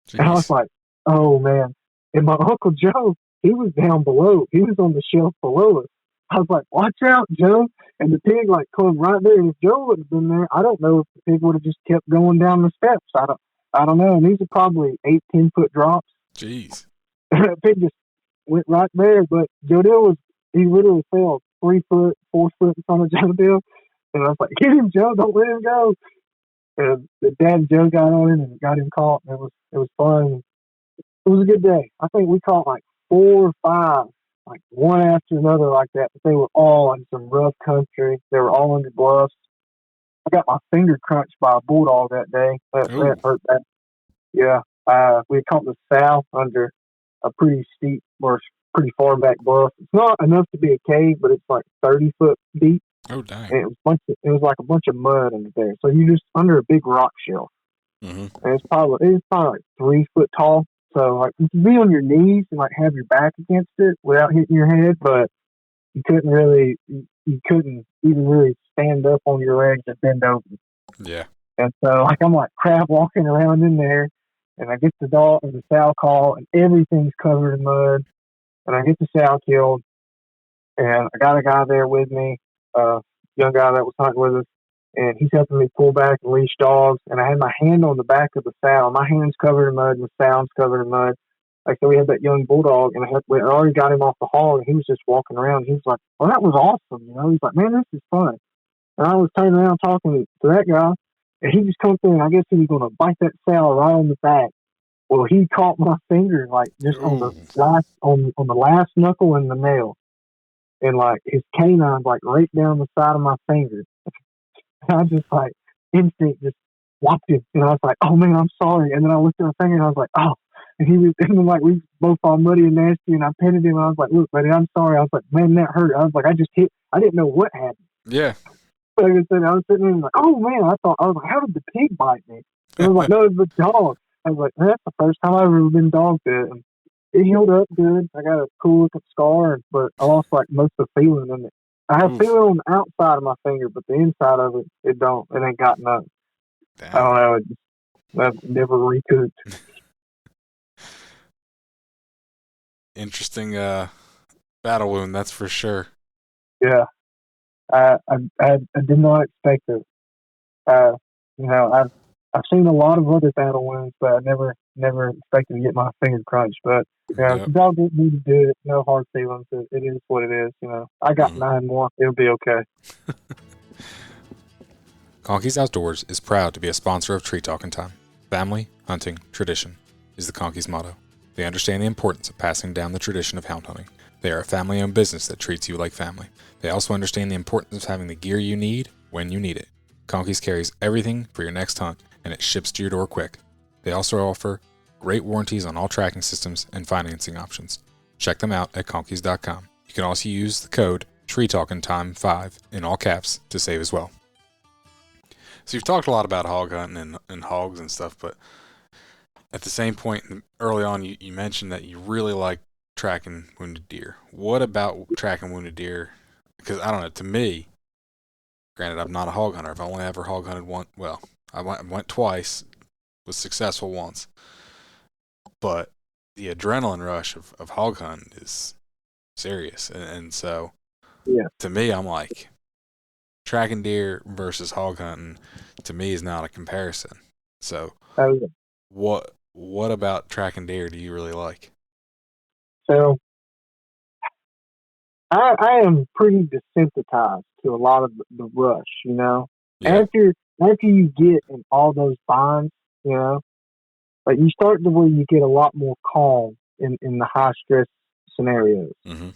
Jeez. And I was like, oh, man. And my Uncle Joe, he was down below. He was on the shelf below us. I was like, watch out, Joe. And the pig, like, come right there. And if Joe would have been there, I don't know if the pig would have just kept going down the steps. I don't know. And these are probably 8-10-foot drops. Jeez. The pig just went right there. But Joe Dill he literally fell 3 foot, 4 foot in front of Joe Dill. And I was like, get him, Joe. Don't let him go. And the dad and Joe got on him and got him caught. And it was fun. It was a good day. I think we caught like 4 or 5, like one after another like that. But they were all in some rough country. They were all under bluffs. I got my finger crunched by a bulldog that day. That hurt bad. Yeah. We caught the sow under a pretty steep or pretty far back bluff. It's not enough to be a cave, but it's like 30 foot deep. Oh, dang. And it was like a bunch of mud under there. So you're just under a big rock shelf. Mm-hmm. And it's probably like 3 foot tall. So like you can be on your knees and like have your back against it without hitting your head, but you couldn't even really stand up on your legs and bend over. Yeah. And so like I'm like crab walking around in there, and I get the dog and the sow call, and everything's covered in mud. And I get the sow killed, and I got a guy there with me, young guy that was hunting with us, and he's helping me pull back and leash dogs. And I had my hand on the back of the sow. My hand's covered in mud, and the sow's covered in mud. Like, so we had that young bulldog, and we already got him off the hog, and he was just walking around. He was like, well, that was awesome, you know? He's like, man, this is fun. And I was turning around talking to that guy, and he just come through, and I guess he was going to bite that sow right on the back. Well, he caught my finger, like, just on the last knuckle and the nail. And, like, his canine, like, right down the side of my finger. And I just, like, instinct just whopped him. And I was like, oh, man, I'm sorry. And then I looked at my finger, and I was like, oh. And then, like, we both all muddy and nasty, and I petted him, and I was like, look, buddy, I'm sorry. I was like, man, that hurt. I was like, I didn't know what happened. Yeah. So I was sitting there and like, oh, man, I was like, how did the pig bite me? And I was like, no, it was the dog. I was like, man, that's the first time I've ever been dog bit. And it healed up good. I got a cool looking scar, but I lost like most of the feeling in it. I have feeling on the outside of my finger, but the inside of it, it ain't got none. Damn. I don't know. I've never recouped. Interesting battle wound, that's for sure. Yeah. I did not expect it. I've seen a lot of other battle wounds, but I never expected to get my finger crunched. But the dog didn't need to do it. No hard feelings. It is what it is. You know, I got 9 more. It'll be okay. Conkey's Outdoors is proud to be a sponsor of Tree Talking Time. Family, hunting, tradition is the Conkey's motto. They understand the importance of passing down the tradition of hound hunting. They are a family-owned business that treats you like family. They also understand the importance of having the gear you need when you need it. Conkey's carries everything for your next hunt, and it ships to your door quick. They also offer great warranties on all tracking systems and financing options. Check them out at conkeys.com. You can also use the code TreeTalkingTime5 in all caps to save as well. So you've talked a lot about hog hunting and hogs and stuff, but at the same point early on you mentioned that you really like tracking wounded deer. What about tracking wounded deer? Because I don't know, to me, granted I'm not a hog hunter. I've only ever hog hunted once. Well, I went twice, was successful once. But the adrenaline rush of hog hunting is serious. And so to me, I'm like, tracking deer versus hog hunting, to me, is not a comparison. So what about tracking deer do you really like? So I am pretty desensitized to a lot of the rush, you know. Yeah. After you get in all those binds, you know, like you start to where you get a lot more calm in the high stress scenarios. Mm-hmm.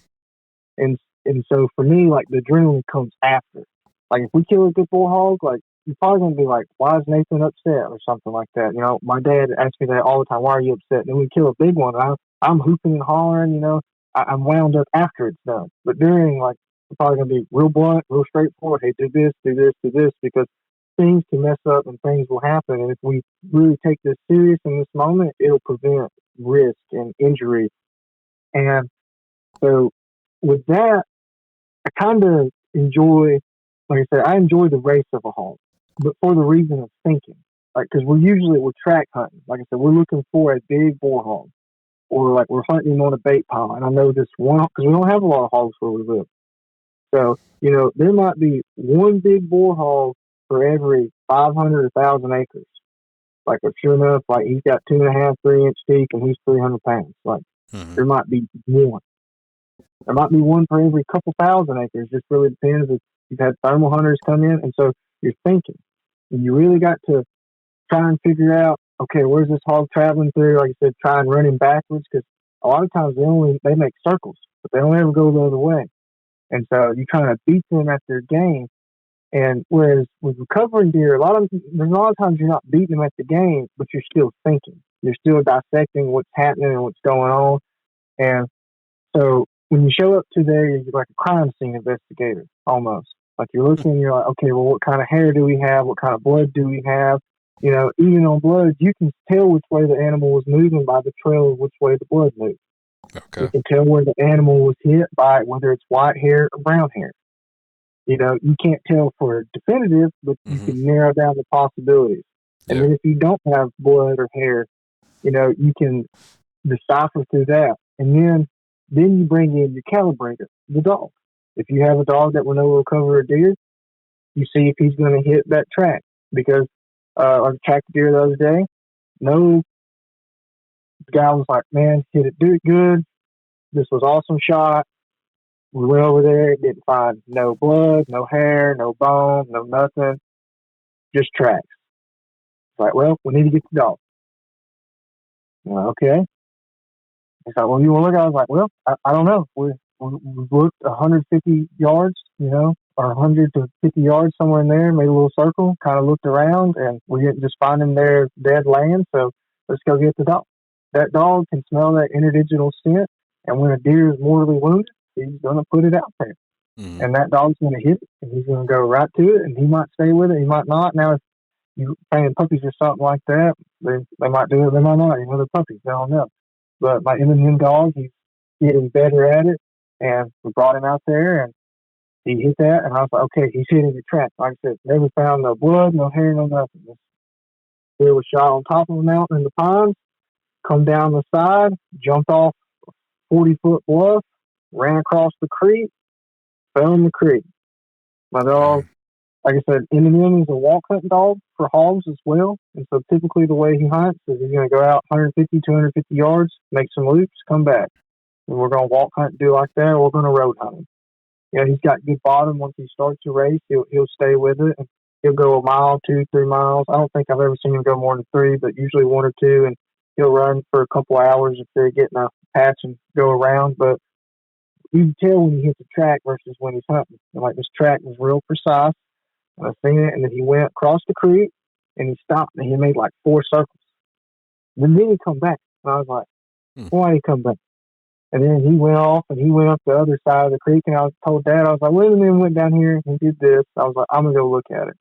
And so for me, like the adrenaline comes after. Like if we kill a good bull hog, like you're probably gonna be like, why is Nathan upset or something like that? You know, my dad asks me that all the time. Why are you upset? And then we kill a big one. I'm hooping and hollering. You know, I'm wound up after it's done. But during, like, I'm probably gonna be real blunt, real straightforward. Hey, do this, because things can mess up and things will happen. And if we really take this serious in this moment, it'll prevent risk and injury. And so with that, I kind of enjoy, like I said, I enjoy the race of a hog, but for the reason of thinking. Like, because we're track hunting. Like I said, we're looking for a big boar hog, or like we're hunting on a bait pile. And I know this one, because we don't have a lot of hogs where we live. So, there might be one big boar hog for every 500 or 1,000 acres. Like, if sure enough, like he's got 2.5, 3-inch teeth and he's 300 pounds. Like, there might be one. There might be one for every couple thousand acres. Just really depends if you've had thermal hunters come in. And so you're thinking. And you really got to try and figure out, okay, where's this hog traveling through? Like I said, try and run him backwards, because a lot of times they make circles, but they don't ever go the other way. And so you kind of beat them at their game. And whereas with recovering deer, there's a lot of times you're not beating them at the game, but you're still thinking. You're still dissecting what's happening and what's going on. And so when you show up to there, you're like a crime scene investigator almost. Like you're looking, you're like, okay, well, what kind of hair do we have? What kind of blood do we have? Even on blood, you can tell which way the animal was moving by the trail of which way the blood moved. Okay. You can tell where the animal was hit by whether it's white hair or brown hair. You can't tell for definitive, but you can narrow down the possibilities. And then if you don't have blood or hair, you can decipher through that. And then you bring in your calibrator, the dog. If you have a dog that will know will cover a deer, you see if he's going to hit that track. Because I tracked a deer the other day. No, the guy was like, man, hit it, do it good. This was awesome shot. We went over there, didn't find no blood, no hair, no bone, no nothing, just tracks. It's like, well, we need to get the dog. I'm like, okay. He's like, well, you want to look? I was like, well, I don't know. We looked 150 yards, or 100 to 50 yards, somewhere in there, made a little circle, kind of looked around, and we didn't just find him there dead land, so let's go get the dog. That dog can smell that interdigital scent, and when a deer is mortally wounded, he's going to put it out there. And that dog's going to hit it, and he's going to go right to it, and he might stay with it, he might not. Now, if you're paying puppies or something like that, they might do it, they might not. They're puppies, I don't know. But my M&M dog, he's getting better at it, and we brought him out there, and he hit that, and I was like, okay, he's hitting the track. Like I said, never found no blood, no hair, no nothing. Deer was shot on top of a mountain in the pines, come down the side, jumped off a 40-foot bluff, ran across the creek, fell in the creek. My dog, like I said, M&M is a walk hunting dog for hogs as well. And so typically the way he hunts is he's going to go out 150, 250 yards, make some loops, come back. And we're going to walk hunt and do like that, or we're going to road hunt him. He's got good bottom. Once he starts to race, he'll stay with it. And he'll go a mile, 2, 3 miles. I don't think I've ever seen him go more than 3, but usually 1 or 2. And he'll run for a couple of hours if they're getting a patch and go around. But you can tell when he hits a track versus when he's hunting. And like this track was real precise. And I seen it, and then he went across the creek, and he stopped, and he made like 4 circles. And then he come back. And I was like, why did he come back? And then he went off, and he went up the other side of the creek, and I told Dad, I was like, well, and then went down here and did this. I was like, I'm going to go look at it.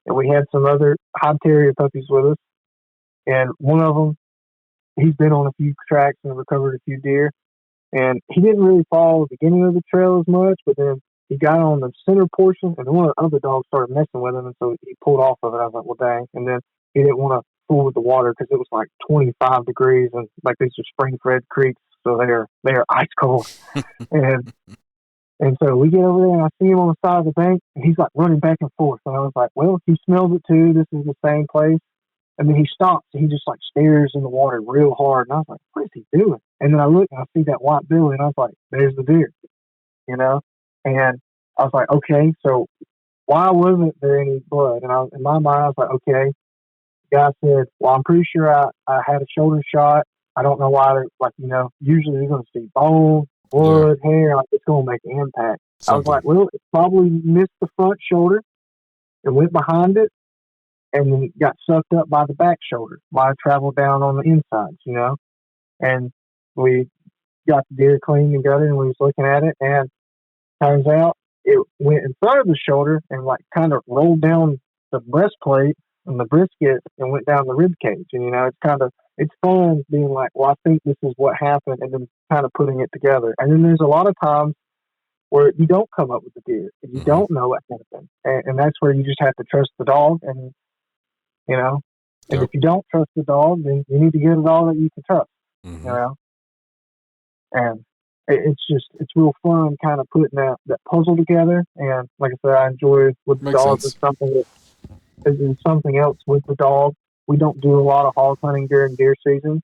And we had some other high terrier puppies with us, and one of them, he's been on a few tracks and recovered a few deer, and he didn't really follow the beginning of the trail as much, but then he got on the center portion, and one of the other dogs started messing with him, and so he pulled off of it. I was like, well, dang. And then he didn't want to fool with the water because it was like 25 degrees, and like these are spring-fed creeks, so they are ice cold. and so we get over there, and I see him on the side of the bank, and he's like running back and forth. And I was like, well, he smells it too. This is the same place. And then he stops, and he just like stares in the water real hard. And I was like, what is he doing? And then I look, and I see that white belly, and I was like, there's the deer, And I was like, okay, so why wasn't there any blood? And in my mind, I was like, okay. The guy said, well, I'm pretty sure I had a shoulder shot. I don't know why, usually you're going to see bone, blood, hair, like it's going to make an impact. I was like, well, it probably missed the front shoulder and went behind it and then got sucked up by the back shoulder while I traveled down on the insides, And we got the deer cleaned and gutted, and we was looking at it, and turns out it went in front of the shoulder and like kind of rolled down the breastplate and the brisket and went down the rib cage. And, it's fun being like, well, I think this is what happened, and then kind of putting it together. And then there's a lot of times where you don't come up with the deer. And you don't know what happened. And that's where you just have to trust the dog. And, and if you don't trust the dog, then you need to get a dog that you can trust, And it's real fun kind of putting that puzzle together. And like I said, I enjoy with the dogs. It's something else with the dog. We don't do a lot of hog hunting during deer season.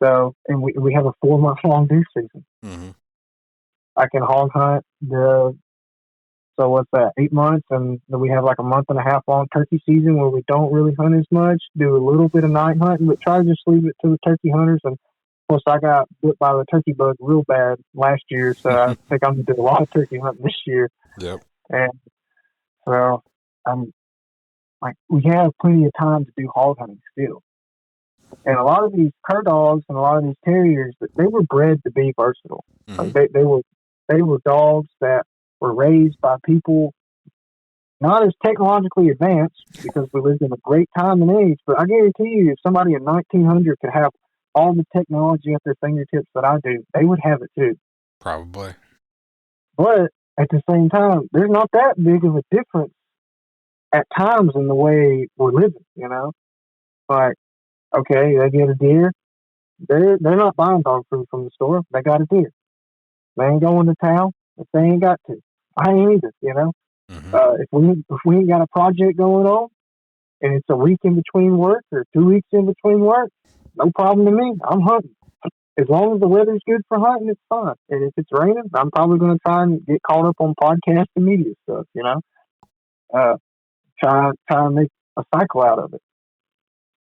So, and we have a 4-month-long deer season. Mm-hmm. I can hog hunt 8 months, and then we have like a month and a half long turkey season where we don't really hunt as much, do a little bit of night hunting, but try to just leave it to the turkey hunters. And of course, I got bit by the turkey bug real bad last year, so I think I'm going to do a lot of turkey hunting this year. Yep. And so we have plenty of time to do hog hunting still. And a lot of these cur dogs and a lot of these terriers, they were bred to be versatile. Mm-hmm. Like they were dogs that were raised by people not as technologically advanced, because we lived in a great time and age, but I guarantee you, if somebody in 1900 could have all the technology at their fingertips that I do, they would have it too. Probably. But at the same time, there's not that big of a difference at times in the way we're living, Like, okay, they get a deer. They're not buying dog food from the store. They got a deer. They ain't going to town if they ain't got to. I ain't either, Mm-hmm. If we ain't got a project going on and it's a week in between work or 2 weeks in between work, no problem to me. I'm hunting. As long as the weather's good for hunting, it's fine. And if it's raining, I'm probably going to try and get caught up on podcast and media stuff, Try and make a cycle out of it.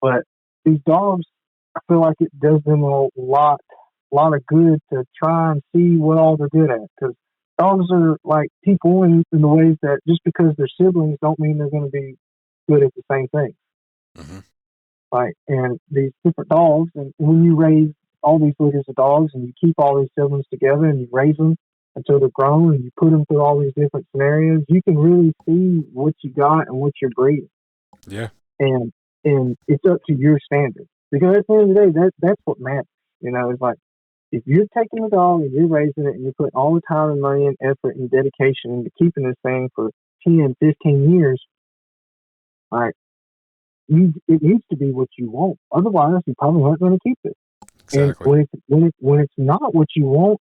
But these dogs, I feel like it does them a lot of good to try and see what all they're good at. Because dogs are like people in the ways that just because they're siblings don't mean they're going to be good at the same thing. Mm-hmm. Like, and these different dogs, and when you raise all these litters of dogs and you keep all these siblings together and you raise them until they're grown and you put them through all these different scenarios, you can really see what you got and what you're breeding. Yeah. And it's up to your standard. Because at the end of the day, that's what matters. It's like, if you're taking a dog and you're raising it and you're putting all the time and money and effort and dedication into keeping this thing for 10, 15 years, like, it needs to be what you want. Otherwise, you probably aren't going to keep it. Exactly. And when it's not what you want,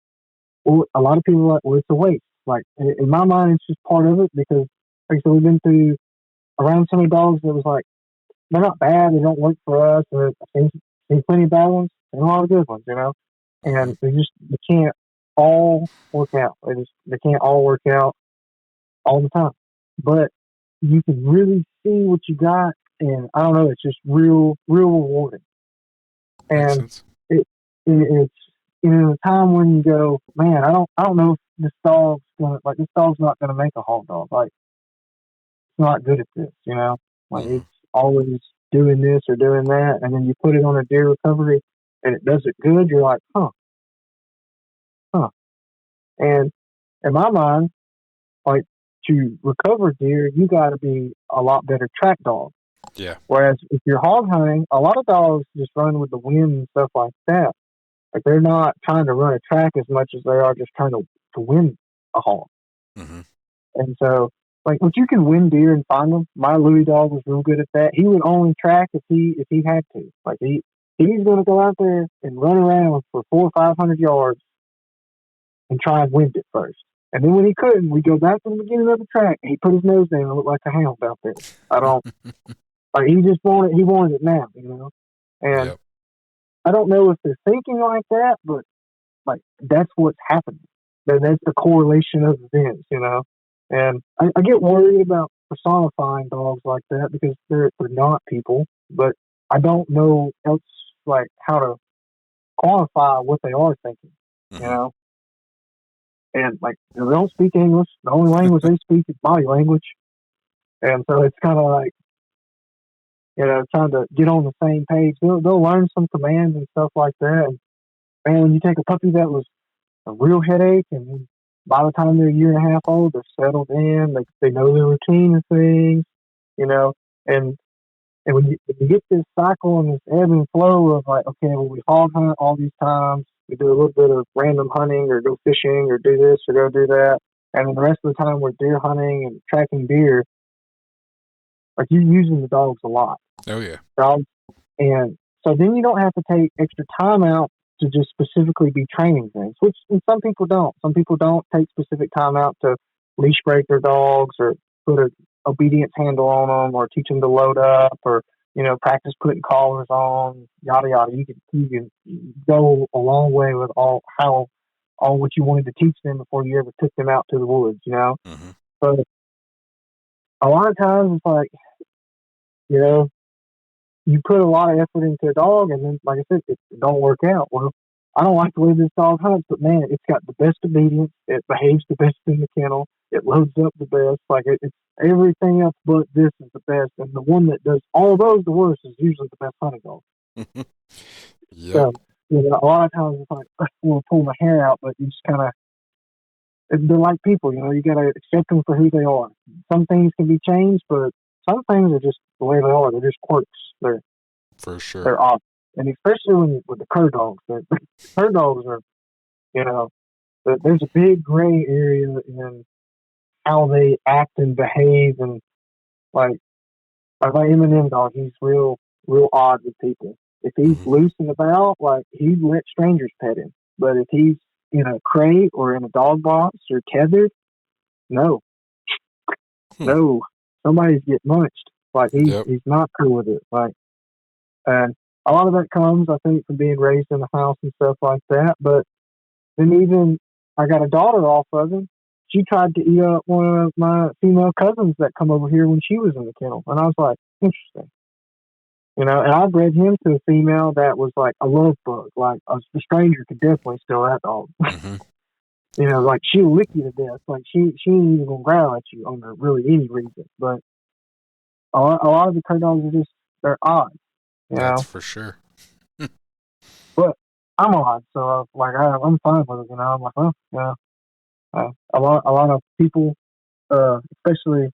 well, a lot of people are like, well, it's a waste. Like, in my mind, it's just part of it, because, like I said, we've been through around so many dogs that was like, they're not bad, they don't work for us, and I've seen plenty of bad ones and a lot of good ones, and they can't all work out. They can't all work out all the time. But you can really see what you got, and I don't know, it's just real rewarding. And it's a time when you go, man, I don't know if this dog's not gonna make a hog dog. Like, it's not good at this, Like, it's always doing this or doing that, and then you put it on a deer recovery and it does it good, you're like, huh. And in my mind, like, to recover deer, you got to be a lot better track dog. Yeah. Whereas if you're hog hunting, a lot of dogs just run with the wind and stuff like that. Like, they're not trying to run a track as much as they are just trying to win a hog. Mm-hmm. And so, like, but you can win deer and find them. My Louis dog was real good at that. He would only track if he had to. Like, he's going to go out there and run around for 400 or 500 yards and try and win it first. And then when he couldn't, we go back to the beginning of the track. And he put his nose down and looked like a hound out there. Like, he wanted it now, And yep. I don't know if they're thinking like that, but like, that's what's happening. That's the correlation of events, And I get worried about personifying dogs like that, because they're not people, but I don't know else, like, how to quantify what they are thinking, And, like, they don't speak English. The only language they speak is body language. And so it's kind of like, trying to get on the same page. They'll learn some commands and stuff like that. And, man, when you take a puppy that was a real headache, and by the time they're a year and a half old, they're settled in. They know their routine and things. you know, and when you get this cycle and this ebb and flow of like, okay, well, we hog hunt all these times, we do a little bit of random hunting or go fishing or do this or go do that, and then the rest of the time we're deer hunting and tracking deer. Like you're using the dogs a lot. Oh yeah. Dogs, and so then you don't have to take extra time out to just specifically be training things, which some people don't. Some people don't take specific time out to leash break their dogs or put a obedience handle on them or teach them to load up or, practice putting collars on, yada, yada. You can go a long way with all what you wanted to teach them before you ever took them out to the woods, Mm-hmm. But a lot of times it's like, you put a lot of effort into a dog, and then, like I said, it don't work out. Well, I don't like the way this dog hunts, but man, it's got the best obedience. It behaves the best in the kennel. It loads up the best. Like it's everything else but this is the best, and the one that does all those the worst is usually the best hunting dog. Yep. So, a lot of times it's like I want to pull my hair out, but you just kind of. They're like people, you got to accept them for who they are. Some things can be changed, but some things are just the way they are. They're just quirks. For sure. They're off. And especially with the cur dogs. The cur dogs are, there's a big gray area in how they act and behave. And like my M&M dog, he's real odd with people. If he's loose and about, like he let strangers pet him. But if he's in a crate or in a dog box or tethered, no, somebody's getting munched. Like he's not cool with it. Like, and a lot of that comes, I think, from being raised in the house and stuff like that. But then even I got a daughter off of him. She tried to eat up one of my female cousins that come over here when she was in the kennel, and I was like, interesting. And I bred him to a female that was like a love bug. Like a stranger could definitely steal that dog. Mm-hmm. Like she'll lick you to death. Like she ain't even gonna growl at you under really any reason. But a lot of the cur dogs are they're odd. That's for sure. But I'm odd, so like I'm fine with it. I'm like, well, a lot of people, especially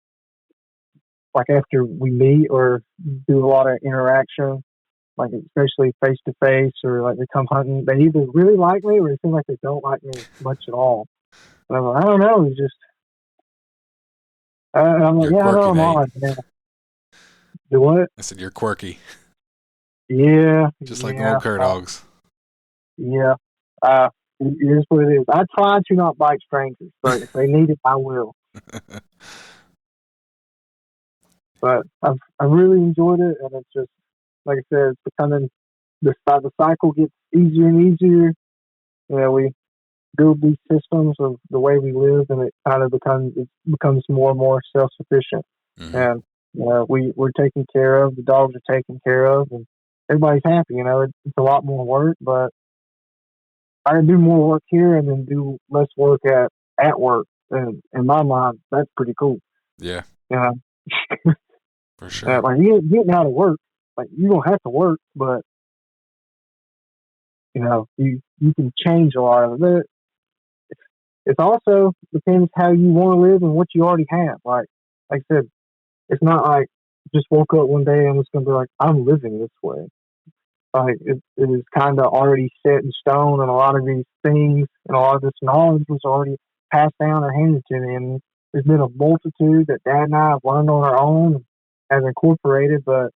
like after we meet or do a lot of interaction, like especially face to face or like they come hunting, they either really like me or they seem like they don't like me much at all. And I'm like, I don't know, it's just. I'm like, You're I know quirky, I'm Nate. odd. Man. Do what? I said you're quirky. Yeah. Just like the little cur dogs. Yeah. It is what it is. I try to not bite strangers, but if they need it, I will. But I've really enjoyed it, and it's just like I said, it's becoming the cycle gets easier and easier. We build these systems of the way we live, and it kind of becomes more and more self sufficient. Mm-hmm. And we're taken care of, the dogs are taken care of, and everybody's happy. It's a lot more work, but I can do more work here and then do less work at work. And in my mind, that's pretty cool. Yeah. For sure. Like you getting out of work, like you don't have to work, but you can change a lot of it. It also depends how you want to live and what you already have. Like I said, it's not like just woke up one day and it's going to be like, I'm living this way. Like it is kind of already set in stone, and a lot of these things and a lot of this knowledge was already passed down or handed to me. And there's been a multitude that Dad and I have learned on our own as incorporated, but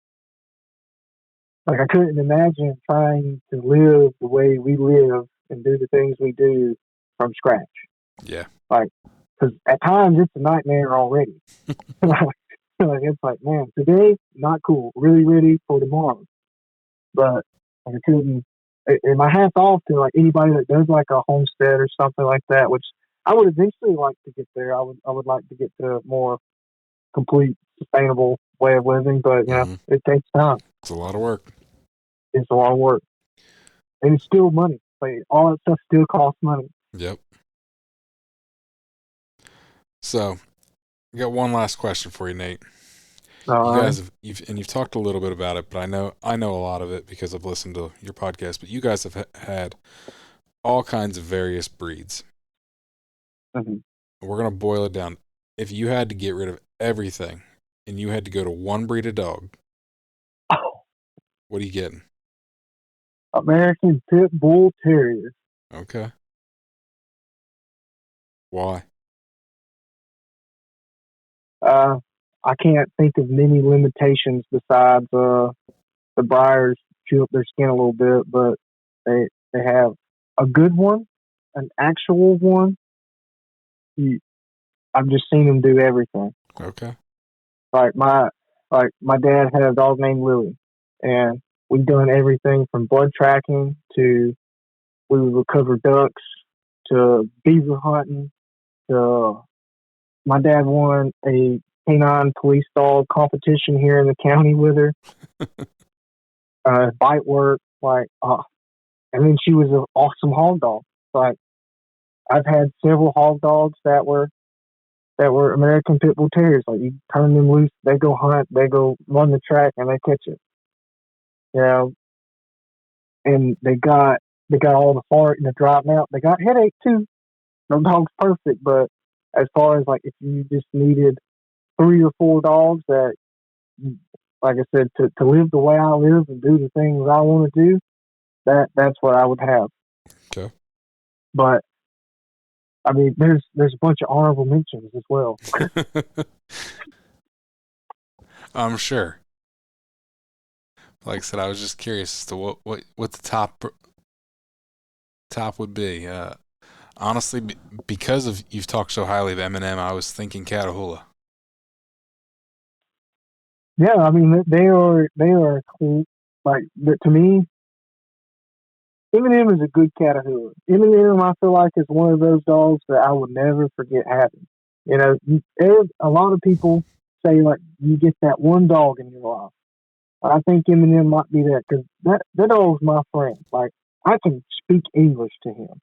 like I couldn't imagine trying to live the way we live and do the things we do from scratch. Yeah. Like, because at times it's a nightmare already. Like it's like, man, today not cool. Really ready for tomorrow. But like, I couldn't. And my hat's off to like anybody that does like a homestead or something like that, which I would eventually like to get there. I would like to get to a more complete, sustainable way of living, but it takes time. It's a lot of work. It's a lot of work, and it's still money. Like all that stuff still costs money. Yep. So, I got one last question for you, Nate. You guys you've talked a little bit about it, but I know a lot of it because I've listened to your podcast. But you guys have had all kinds of various breeds. Mm-hmm. We're gonna boil it down. If you had to get rid of everything and you had to go to one breed of dog, Oh, what are you getting? American Pit Bull Terrier. Okay. Why? I can't think of many limitations besides the briars chew up their skin a little bit, but they have a good one, an actual one. I've just seen them do everything. Okay. Like my dad had a dog named Lily, and we've done everything from blood tracking to we would recover ducks to beaver hunting to my dad won a canine police dog competition here in the county with her. Bite work, and then she was an awesome hog dog. Like I've had several hog dogs that were American Pit Bull Terriers. Like you turn them loose, they go hunt, they go run the track, and they catch it. You know, and they got all the fart and the drop out. They got headache too. No dog's perfect, but as far as like if you just needed 3 or 4 dogs that, like I said, to live the way I live and do the things I want to do, that's what I would have. Okay. But I mean, there's a bunch of honorable mentions as well. I'm sure. Like I said, I was just curious as to what the top would be. Honestly, because of you've talked so highly of Eminem, I was thinking Catahoula. Yeah, I mean they are cool. Like to me, Eminem is a good Catahoula. Eminem, I feel like, is one of those dogs that I would never forget having. You know, a lot of people say like you get that one dog in your life. I think Eminem might be that because that dog's my friend. Like I can speak English to him.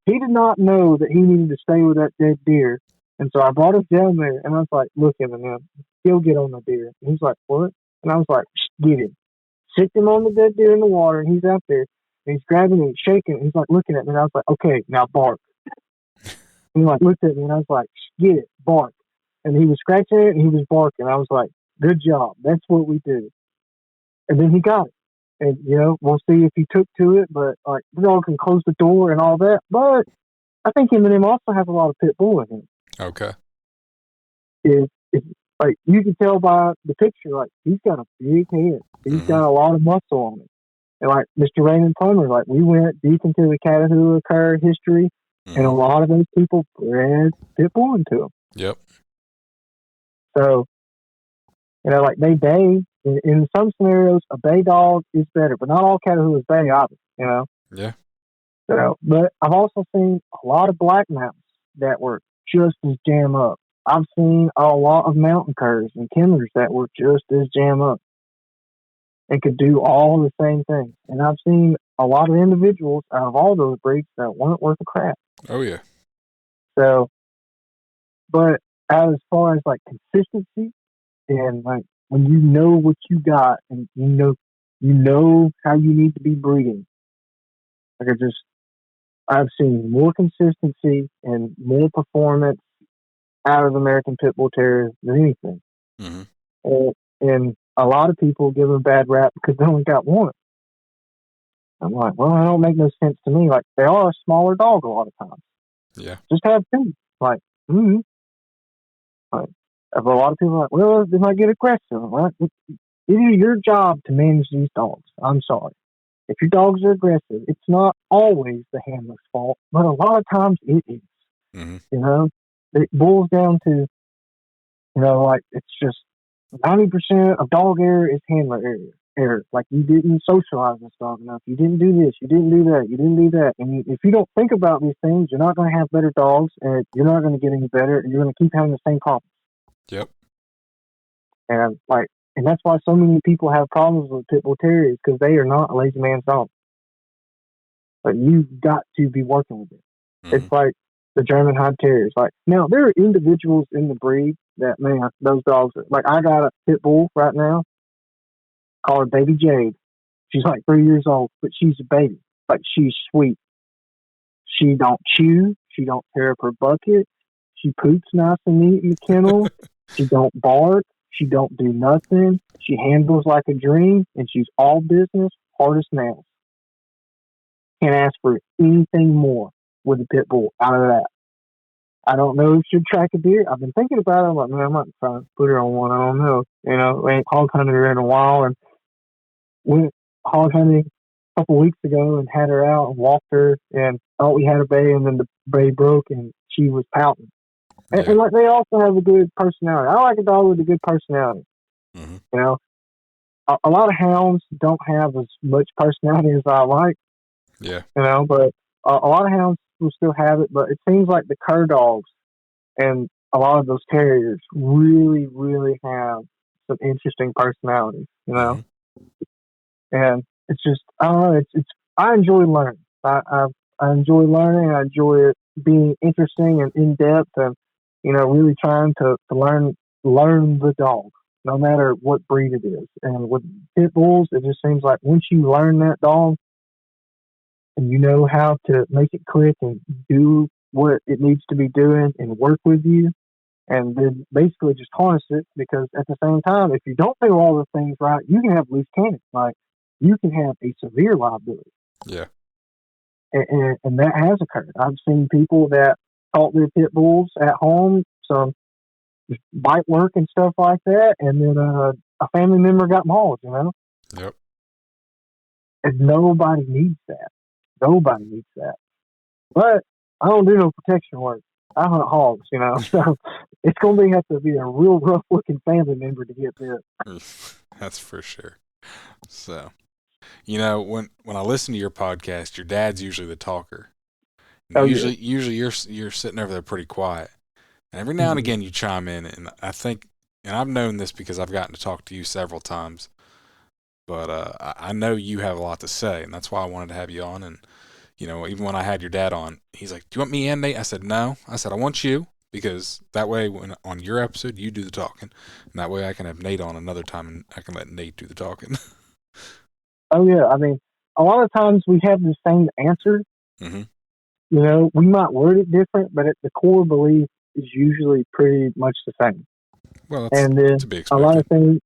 He did not know that he needed to stay with that dead deer, and so I brought us down there, and I was like, "Look, Eminem, he'll get on the deer." And he's like, "What?" And I was like, "Get him." Sicked him on the dead deer in the water, and he's out there, and he's grabbing and shaking. He's like looking at me, and I was like, "Okay, now bark." And he like looked at me, and I was like, "Get it, bark." And he was scratching it, and he was barking. I was like, "Good job. That's what we do." And then he got it. And, you know, we'll see if he took to it, but, like, the dog can close the door and all that. But I think Eminem also has a lot of pit bull in him. Okay. Like, you can tell by the picture, like, he's got a big head. He's got a lot of muscle on him. And, like, Mr. Raymond Plummer, like, we went deep into the Catahoula Cur history, and a lot of those people bred pit bull into them. Yep. So, you know, like, they bay. In some scenarios, a bay dog is better, but not all Catahoulas bay, obviously, you know? Yeah. So, but I've also seen a lot of black mountains that were just as jam up. I've seen a lot of mountain curs and Kemmers that were just as jam up and could do all the same things. And I've seen a lot of individuals out of all those breeds that weren't worth a crap. Oh, yeah. So, but as far as like consistency and like, when you know what you got and you know how you need to be breeding. Like I've seen more consistency and more performance out of American Pit Bull Terriers than anything. Mm-hmm. And a lot of people give them a bad rap because they only got one. I'm like, well, that don't make no sense to me. Like they are a smaller dog a lot of times. Yeah. Just have two. Like, Like, a lot of people are like, well, they might get aggressive. Right? It is your job to manage these dogs. I'm sorry. If your dogs are aggressive, it's not always the handler's fault, but a lot of times it is. Mm-hmm. You know, it boils down to, you know, like it's just 90% of dog error is handler error. Like you didn't socialize this dog enough. You didn't do this. You didn't do that. You didn't do that. And if you don't think about these things, you're not going to have better dogs, and you're not going to get any better, and you're going to keep having the same problems. Yep. And that's why so many people have problems with Pit Bull Terriers, because they are not a lazy man's dog. But you've got to be working with it. Mm-hmm. It's like the German Hide Terriers. Like now, there are individuals in the breed that, man, those dogs are like. I got a Pit Bull right now, call her Baby Jade. She's like 3 years old, but she's a baby. Like she's sweet. She don't chew. She don't tear up her bucket. She poops nice and neat in the kennel. She don't bark. She don't do nothing. She handles like a dream, and she's all business, hard as nails. Can't ask for anything more with a pit bull out of that. I don't know if she'd track a deer. I've been thinking about it. I'm like, man, I'm not trying to put her on one. I don't know. You know, we ain't hog hunted her in a while, and went hog hunting a couple weeks ago and had her out and walked her, and thought we had a bay, and then the bay broke, and she was pouting. And like, they also have a good personality. I like a dog with a good personality. Mm-hmm. You know, a lot of hounds don't have as much personality as I like. Yeah. You know, but a lot of hounds will still have it. But it seems like the cur dogs and a lot of those terriers really, really have some interesting personalities. You know, and it's just, I don't know. It's I enjoy learning. I enjoy learning. I enjoy it being interesting and in depth, and you know, really trying to learn the dog, no matter what breed it is. And with pit bulls, it just seems like once you learn that dog and you know how to make it click and do what it needs to be doing and work with you, and then basically just harness it. Because at the same time, if you don't do all the things right, you can have loose cannons. Like, you can have a severe liability. Yeah. And that has occurred. I've seen people that taught their pit bulls at home some bite work and stuff like that, and then a family member got mauled, you know? Yep. And nobody needs that. Nobody needs that. But I don't do no protection work. I hunt hogs, you know? So it's going to have to be a real rough-looking family member to get bit. That's for sure. So, you know, when I listen to your podcast, your dad's usually the talker. Usually you're sitting over there pretty quiet. And every now and again you chime in, and I think, and I've known this because I've gotten to talk to you several times, but I know you have a lot to say, and that's why I wanted to have you on. And, you know, even when I had your dad on, he's like, do you want me and Nate? I said, no. I said, I want you, because that way when on your episode, you do the talking, and that way I can have Nate on another time, and I can let Nate do the talking. Oh, yeah. I mean, a lot of times we have the same answer. Mm-hmm. You know, we might word it different, but at the core belief is usually pretty much the same. Well, that's and then to be a lot expected. of things,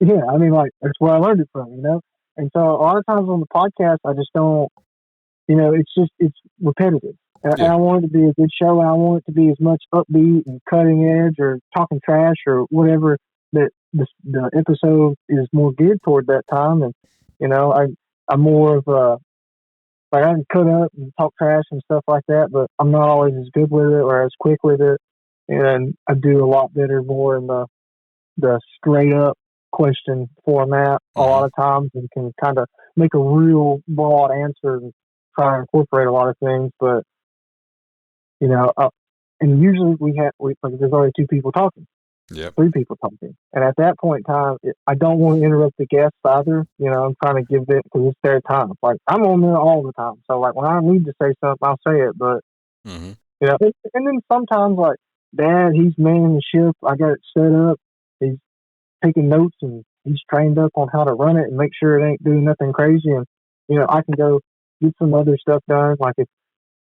yeah, I mean, like, that's where I learned it from, you know? And so a lot of times on the podcast, I just don't, you know, it's repetitive. And I want it to be a good show, and I want it to be as much upbeat and cutting edge or talking trash or whatever that the episode is more geared toward that time. And, you know, I'm more of a, like, I can cut up and talk trash and stuff like that, but I'm not always as good with it or as quick with it. And I do a lot better more in the straight up question format a lot of times, and can kind of make a real broad answer and try and incorporate a lot of things. But, you know, and usually like, there's only two people talking. Yep. 3 people talking. And at that point in time, I don't want to interrupt the guests either. You know, I'm trying to give it, because it's their time. Like, I'm on there all the time. So, like, when I need to say something, I'll say it. But, you know, and then sometimes, like, Dad, he's manning the ship. I got it set up. He's taking notes, and he's trained up on how to run it and make sure it ain't doing nothing crazy. And, you know, I can go get some other stuff done. Like, if,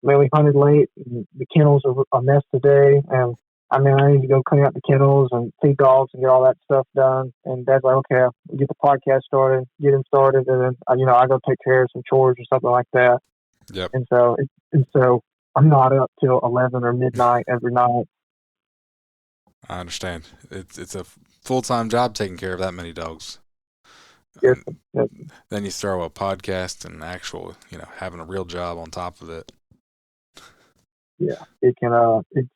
man, we hunted late, and the kennels are a mess today, and I need to go clean out the kennels and feed dogs and get all that stuff done. And Dad's like, okay, we'll get the podcast started, get him started, and then, you know, I go take care of some chores or something like that. Yep. And so I'm not up till 11 or midnight every night. I understand. It's a full-time job taking care of that many dogs. Yes. Then you throw a podcast and actual, you know, having a real job on top of it. Yeah, it can. It's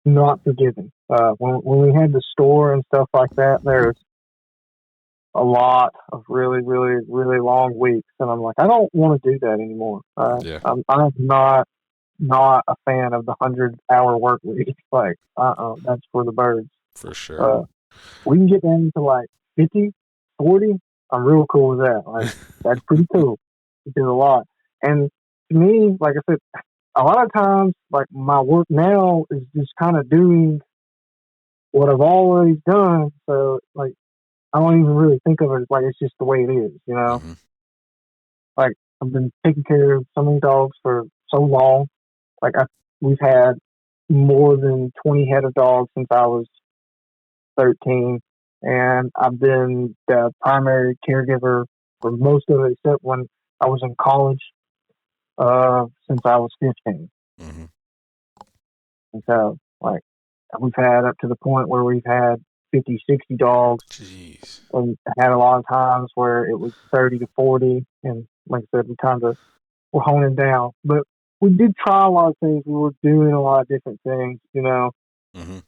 not forgiving. When we had the store and stuff like that, there's a lot of really, really, really long weeks, and I'm like, I don't want to do that anymore. I'm not a fan of the 100-hour work week. Like, that's for the birds. For sure. We can get down to like 50, 40. I'm real cool with that. Like, that's pretty cool. We do a lot. And to me, like I said, a lot of times, like, my work now is just kind of doing what I've always done. So, like, I don't even really think of it as like it's just the way it is, you know? Like, I've been taking care of so many dogs for so long. Like, we've had more than 20 head of dogs since I was 13, and I've been the primary caregiver for most of it, except when I was in college, since I was 15. Mm-hmm. And so, like, we've had up to the point where we've had 50, 60 dogs. Jeez. And had a lot of times where it was 30 to 40. And like I said, we're honing down. But we did try a lot of things. We were doing a lot of different things, you know. Mm-hmm.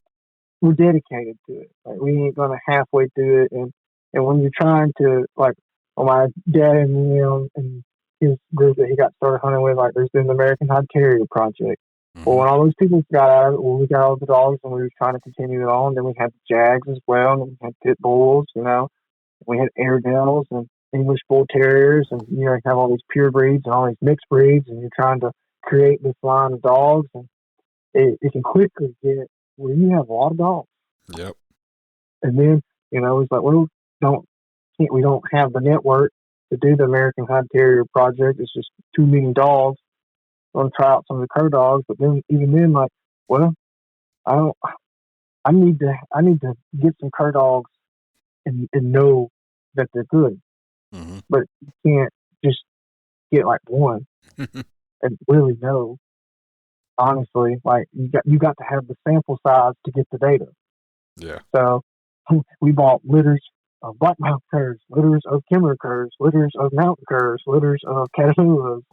We're dedicated to it. Like, we ain't going to halfway do it. And when you're trying to, like, my dad and his group that he got started hunting with, like, there's been the American Hide Terrier Project. Mm-hmm. Well, when all those people got out of it, we got all the dogs and we were trying to continue it on. Then we had the Jags as well, and we had Pit Bulls, you know. We had Airedales and English Bull Terriers, and you know, you have all these pure breeds and all these mixed breeds, and you're trying to create this line of dogs, and it can quickly get where you have a lot of dogs. Yep. And then, you know, it's like, well, we don't have the network to do the American Hide Terrier Project. It's just too many dogs. I want to try out some of the Cur dogs, but then even then, like, well, I need to get some Cur dogs and know that they're good. Mm-hmm. But you can't just get like one and really know. Honestly, like you got to have the sample size to get the data. Yeah. So we bought litters of blackmouth curs, litters of Kimmer curs, litters of mountain curs, litters of Catahoulas.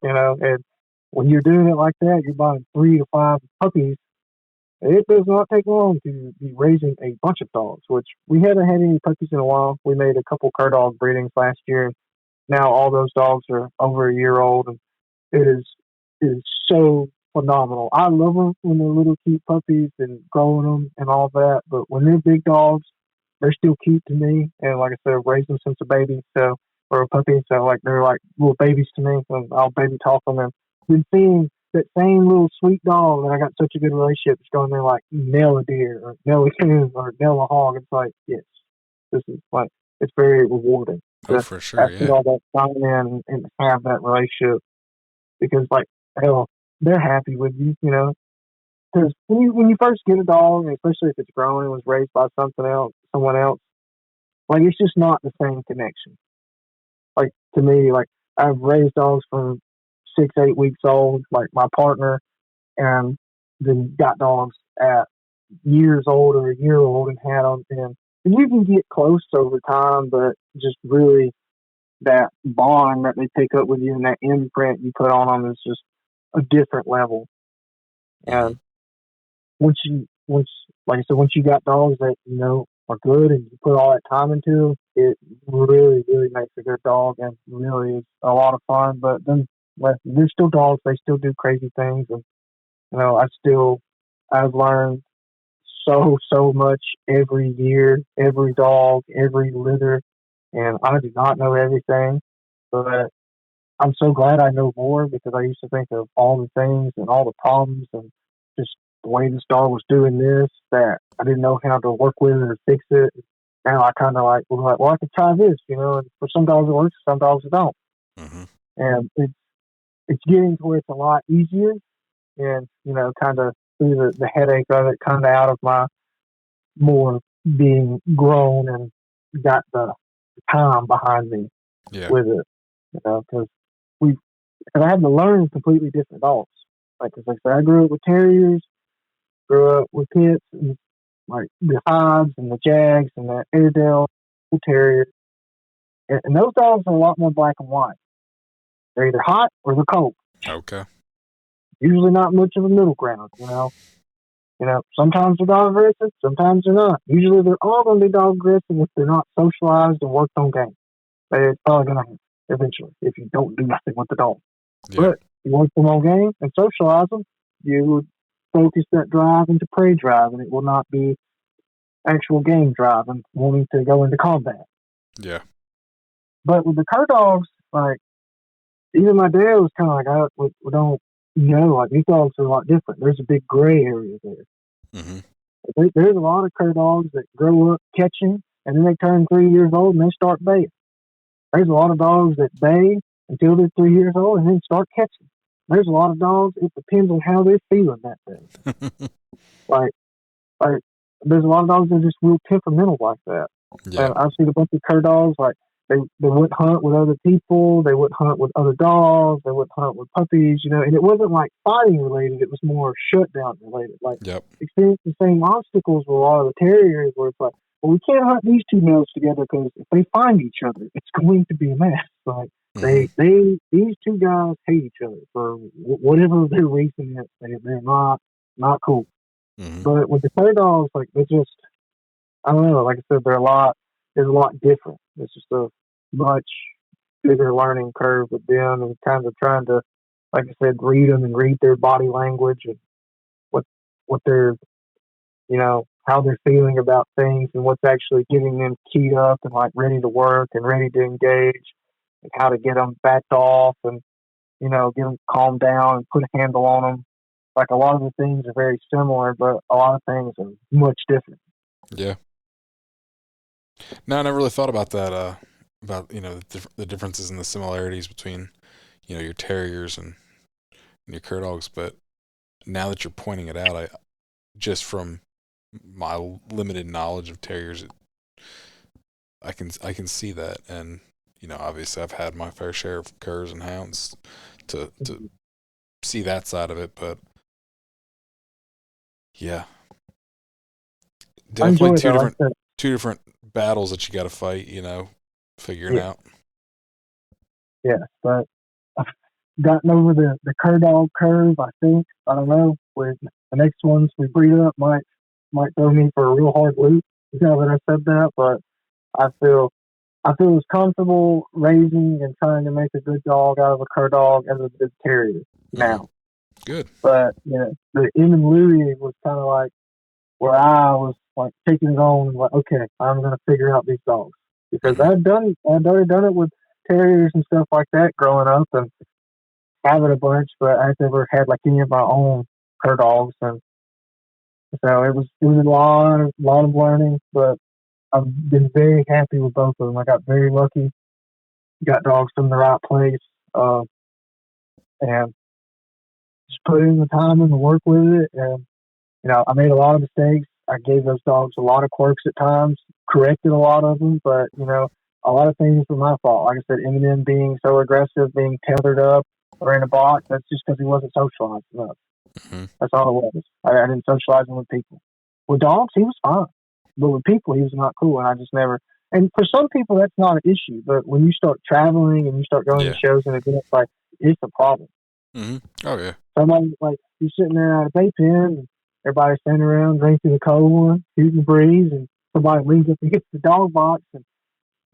You know, and when you're doing it like that, you're buying 3 to 5 puppies. It does not take long to be raising a bunch of dogs, which we haven't had any puppies in a while. We made a couple cur dog breedings last year. Now all those dogs are over a year old, and it is so phenomenal. I love them when they're little cute puppies and growing them and all that, but when they're big dogs, they're still cute to me. And like I said, I've raised them since a baby, or a puppy, so like they're like little babies to me, and I'll baby talk them. And been seeing that same little sweet dog that I got such a good relationship is going there like nail a deer or nail a coon or nail a hog. It's like, yes, this is like, it's very rewarding. Oh, for sure, yeah. Put all that time in and have that relationship, because like, hell, they're happy with you, you know. Because when you first get a dog, especially if it's grown and was raised by someone else, like, it's just not the same connection. Like, to me, like, I've raised dogs from 6, 8 weeks old, like my partner, and then got dogs at years old or a year old and had them. And you can get close over time, but just really that bond that they pick up with you and that imprint you put on them is just a different level. And once like I said, once you got dogs that, you know, are good and you put all that time into them, it really, really makes a good dog and really is a lot of fun. But then they're still dogs. They still do crazy things. And, you know, I've learned so much every year, every dog, every litter. And I do not know everything, but I'm so glad I know more, because I used to think of all the things and all the problems and just the way this dog was doing this that I didn't know how to work with it or fix it. Now I kind of like, well, I could try this, you know, and for some dogs it works, some dogs it don't. Mm-hmm. And it's getting to where it's a lot easier, and, you know, kind of through the headache of it, kind of out of my more being grown and got the time behind me with it, you know, because I had to learn completely different dogs. Like, cause like I said, I grew up with terriers, grew up with pits, and like the Hides and the Jags and the Airedale Terrier, and those dogs are a lot more black and white. They're either hot or they're cold. Okay. Usually not much of a middle ground, you know. You know, sometimes they're dog aggressive, sometimes they're not. Usually they're all going to be dog aggressive if they're not socialized and worked on game. But it's probably going to happen eventually if you don't do nothing with the dog. Yeah. But you work them on game and socialize them, you would focus that drive into prey drive, and it will not be actual game drive and wanting to go into combat. Yeah. But with the cur dogs, like, even my dad was kind of like, we don't know, like, these dogs are a lot different. There's a big gray area there. Mm-hmm. There's a lot of cur dogs that grow up catching, and then they turn 3 years old and they start baying. There's a lot of dogs that bay until they're 3 years old and then start catching. There's a lot of dogs, it depends on how they're feeling that day. like there's a lot of dogs that are just real temperamental like that. Yeah. And I've seen a bunch of cur dogs, like, they wouldn't hunt with other people, they wouldn't hunt with other dogs, they wouldn't hunt with puppies, and it wasn't like fighting related, it was more shutdown related. Like, Yep. experience the same obstacles with a lot of the terriers where it's like, well, we can't hunt these two males together because if they find each other, it's going to be a mess. Like, these two guys hate each other for whatever their reason is. They're not cool. Mm-hmm. But with the cur dogs, like, they just, I don't know. Like I said, there's a lot different. It's just a much bigger learning curve with them, and kind of trying to, like I said, read them and read their body language and what they're, how they're feeling about things and what's actually getting them keyed up and like ready to work and ready to engage, and how to get them backed off and, get them calmed down and put a handle on them. Like, a lot of the things are very similar, but a lot of things are much different. Yeah. No, I never really thought about that, about, the differences and the similarities between, your terriers and your cur dogs. But now that you're pointing it out, just from my limited knowledge of terriers, I can see that. And, obviously I've had my fair share of curs and hounds to see that side of it. But yeah, definitely two different battles that you got to fight, figuring out. Yeah, but I've gotten over the cur dog curve, I think. I don't know. With the next ones we breed up might throw me for a real hard loop. Now that I said that, but I feel as comfortable raising and trying to make a good dog out of a cur dog as a good terrier now. Good. But the M and Louie was kind of like where I was like taking it on, like, okay, I'm gonna figure out these dogs, because I'd already done it with terriers and stuff like that growing up and having a bunch, but I never had like any of my own cur dogs, and so it was a lot of learning. But I've been very happy with both of them. I got very lucky, got dogs from the right place, and just put in the time and the work with it. And I made a lot of mistakes. I gave those dogs a lot of quirks at times, corrected a lot of them, but a lot of things were my fault. Like I said, Eminem being so aggressive, being tethered up or in a box, that's just because he wasn't socialized enough. That's all it was. I didn't socialize him with people. With dogs, he was fine, but with people, he was not cool, and I just never. And for some people, that's not an issue, but when you start traveling and you start going to shows and events, like, it's a problem. Oh yeah. Somebody, like, you're sitting there at a bait pen, and everybody's standing around drinking a cold one, shooting the breeze, and somebody leans up and gets the dog box, and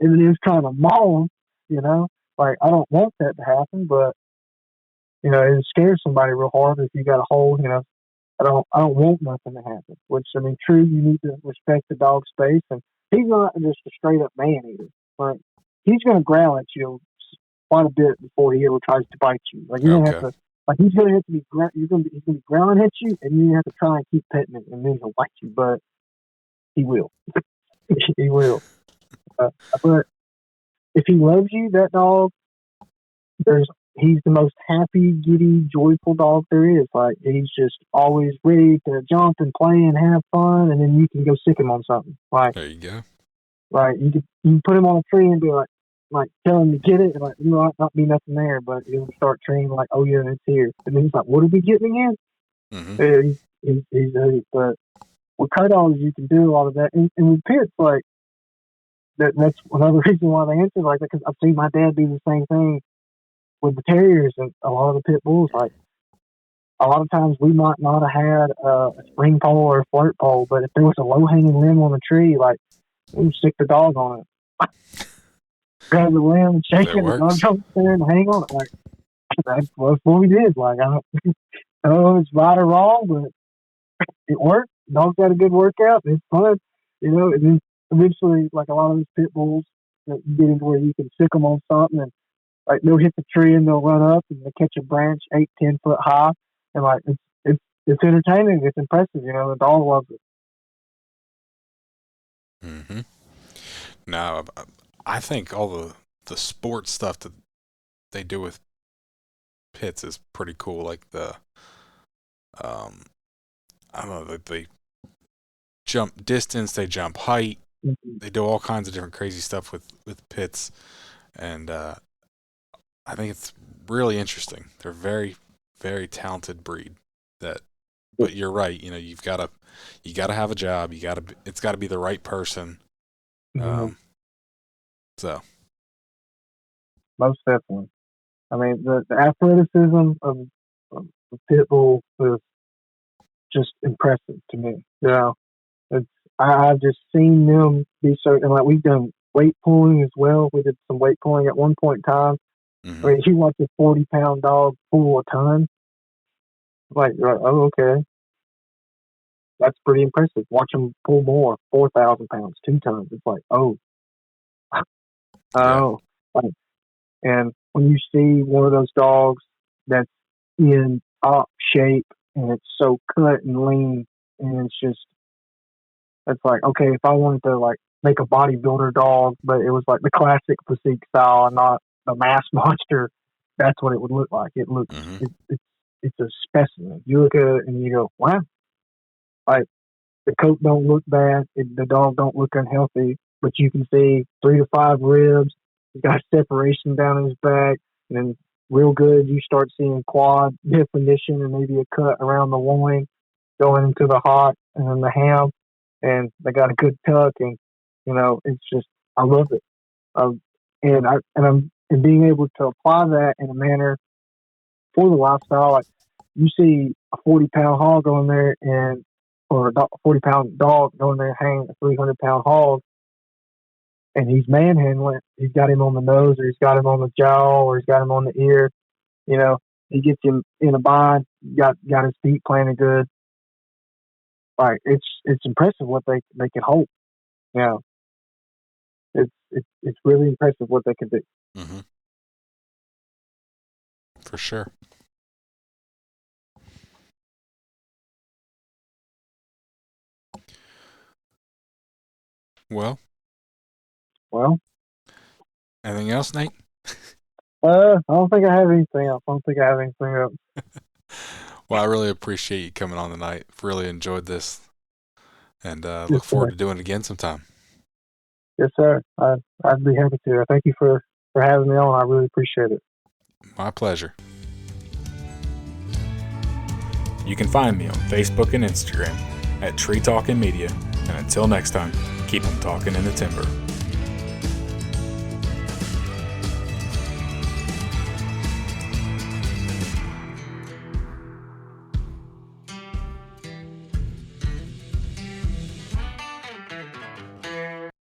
Eminem's trying to maul him. Like, I don't want that to happen, but it scares somebody real hard if you got a hold. I don't want nothing to happen. Which, I mean, true, you need to respect the dog's space, and he's not just a straight up man eater. Like, he's gonna growl at you quite a bit before he ever tries to bite you. Like, you're gonna have to. Like, he's gonna have to be. He's gonna be growling at you, and you have to try and keep petting him, and then he'll bite you. But he will. He will. But if he loves you, that dog, he's the most happy, giddy, joyful dog there is. Like, he's just always ready to jump and play and have fun, and then you can go sick him on something. Like, there you go. Like, you can put him on a tree and be like tell him to get it, and like, might not be nothing there, but he'll start training like, oh yeah, it's here, and then he's like, what are we getting again? He's but with cur dogs, you can do a lot of that, and with pits, like, that's another reason why they answer like that, because I've seen my dad do the same thing with the terriers and a lot of the pit bulls. Like, a lot of times we might not have had a spring pole or a flirt pole, but if there was a low hanging limb on the tree, like, we would stick the dog on it, grab the limb and shake it, and the dog jump there and hang on it. Like, that's what we did. Like, I don't know if it's right or wrong, but it worked. Dog's got a good workout. It's fun, and then eventually, like, a lot of these pit bulls, you get into where you can sick them on something, and like, they'll hit the tree and they'll run up and they catch a branch 8-10 foot high, and like, it's entertaining. It's impressive. The dog loves it. Now, I think all the sports stuff that they do with pits is pretty cool. Like I don't know, they jump distance, they jump height, Mhm. they do all kinds of different crazy stuff with pits, and I think it's really interesting. They're very, very talented breed. But you're right. You gotta have a job. It's gotta be the right person. Mhm. So Most definitely. I mean, the athleticism of the pit bull is just impressive to me. It's I've just seen them be certain. Like we've done weight pulling as well. We did some weight pulling at one point in time. I mean, you watch a 40-pound dog pull a ton. Like, oh, okay, that's pretty impressive. Watch them pull more, 4,000 pounds, 2 tons. It's like, oh, yeah. oh. Like, and when you see one of those dogs that's in top shape and it's so cut and lean, and it's like, okay, if I wanted to like make a bodybuilder dog, but it was like the classic physique style and not the mass monster, that's what it would look like. It looks, it's a specimen. You look at it and you go, wow, like the coat don't look bad, the dog don't look unhealthy, but you can see 3 to 5 ribs. He's got separation down in his back, and then real good. You start seeing quad definition and maybe a cut around the loin going into the hot and then the ham, and they got a good tuck, and it's just I love it. And being able to apply that in a manner for the lifestyle. Like you see a 40-pound hog on there or a 40-pound dog going there hanging a 300-pound hog, and he's manhandling. He's got him on the nose, or he's got him on the jaw, or he's got him on the ear. He gets him in a bind. Got his feet planted good. Like it's impressive what they can hold. It's really impressive what they can do. Mm-hmm. For sure. Well, anything else, Nate? I don't think I have anything else. Well, I really appreciate you coming on tonight. Really enjoyed this, and look forward to doing it again sometime. Yes, sir. I'd be happy to. Thank you for having me on. I really appreciate it. My pleasure. You can find me on Facebook and Instagram at Tree Talking Media. And until next time, keep them talking in the timber.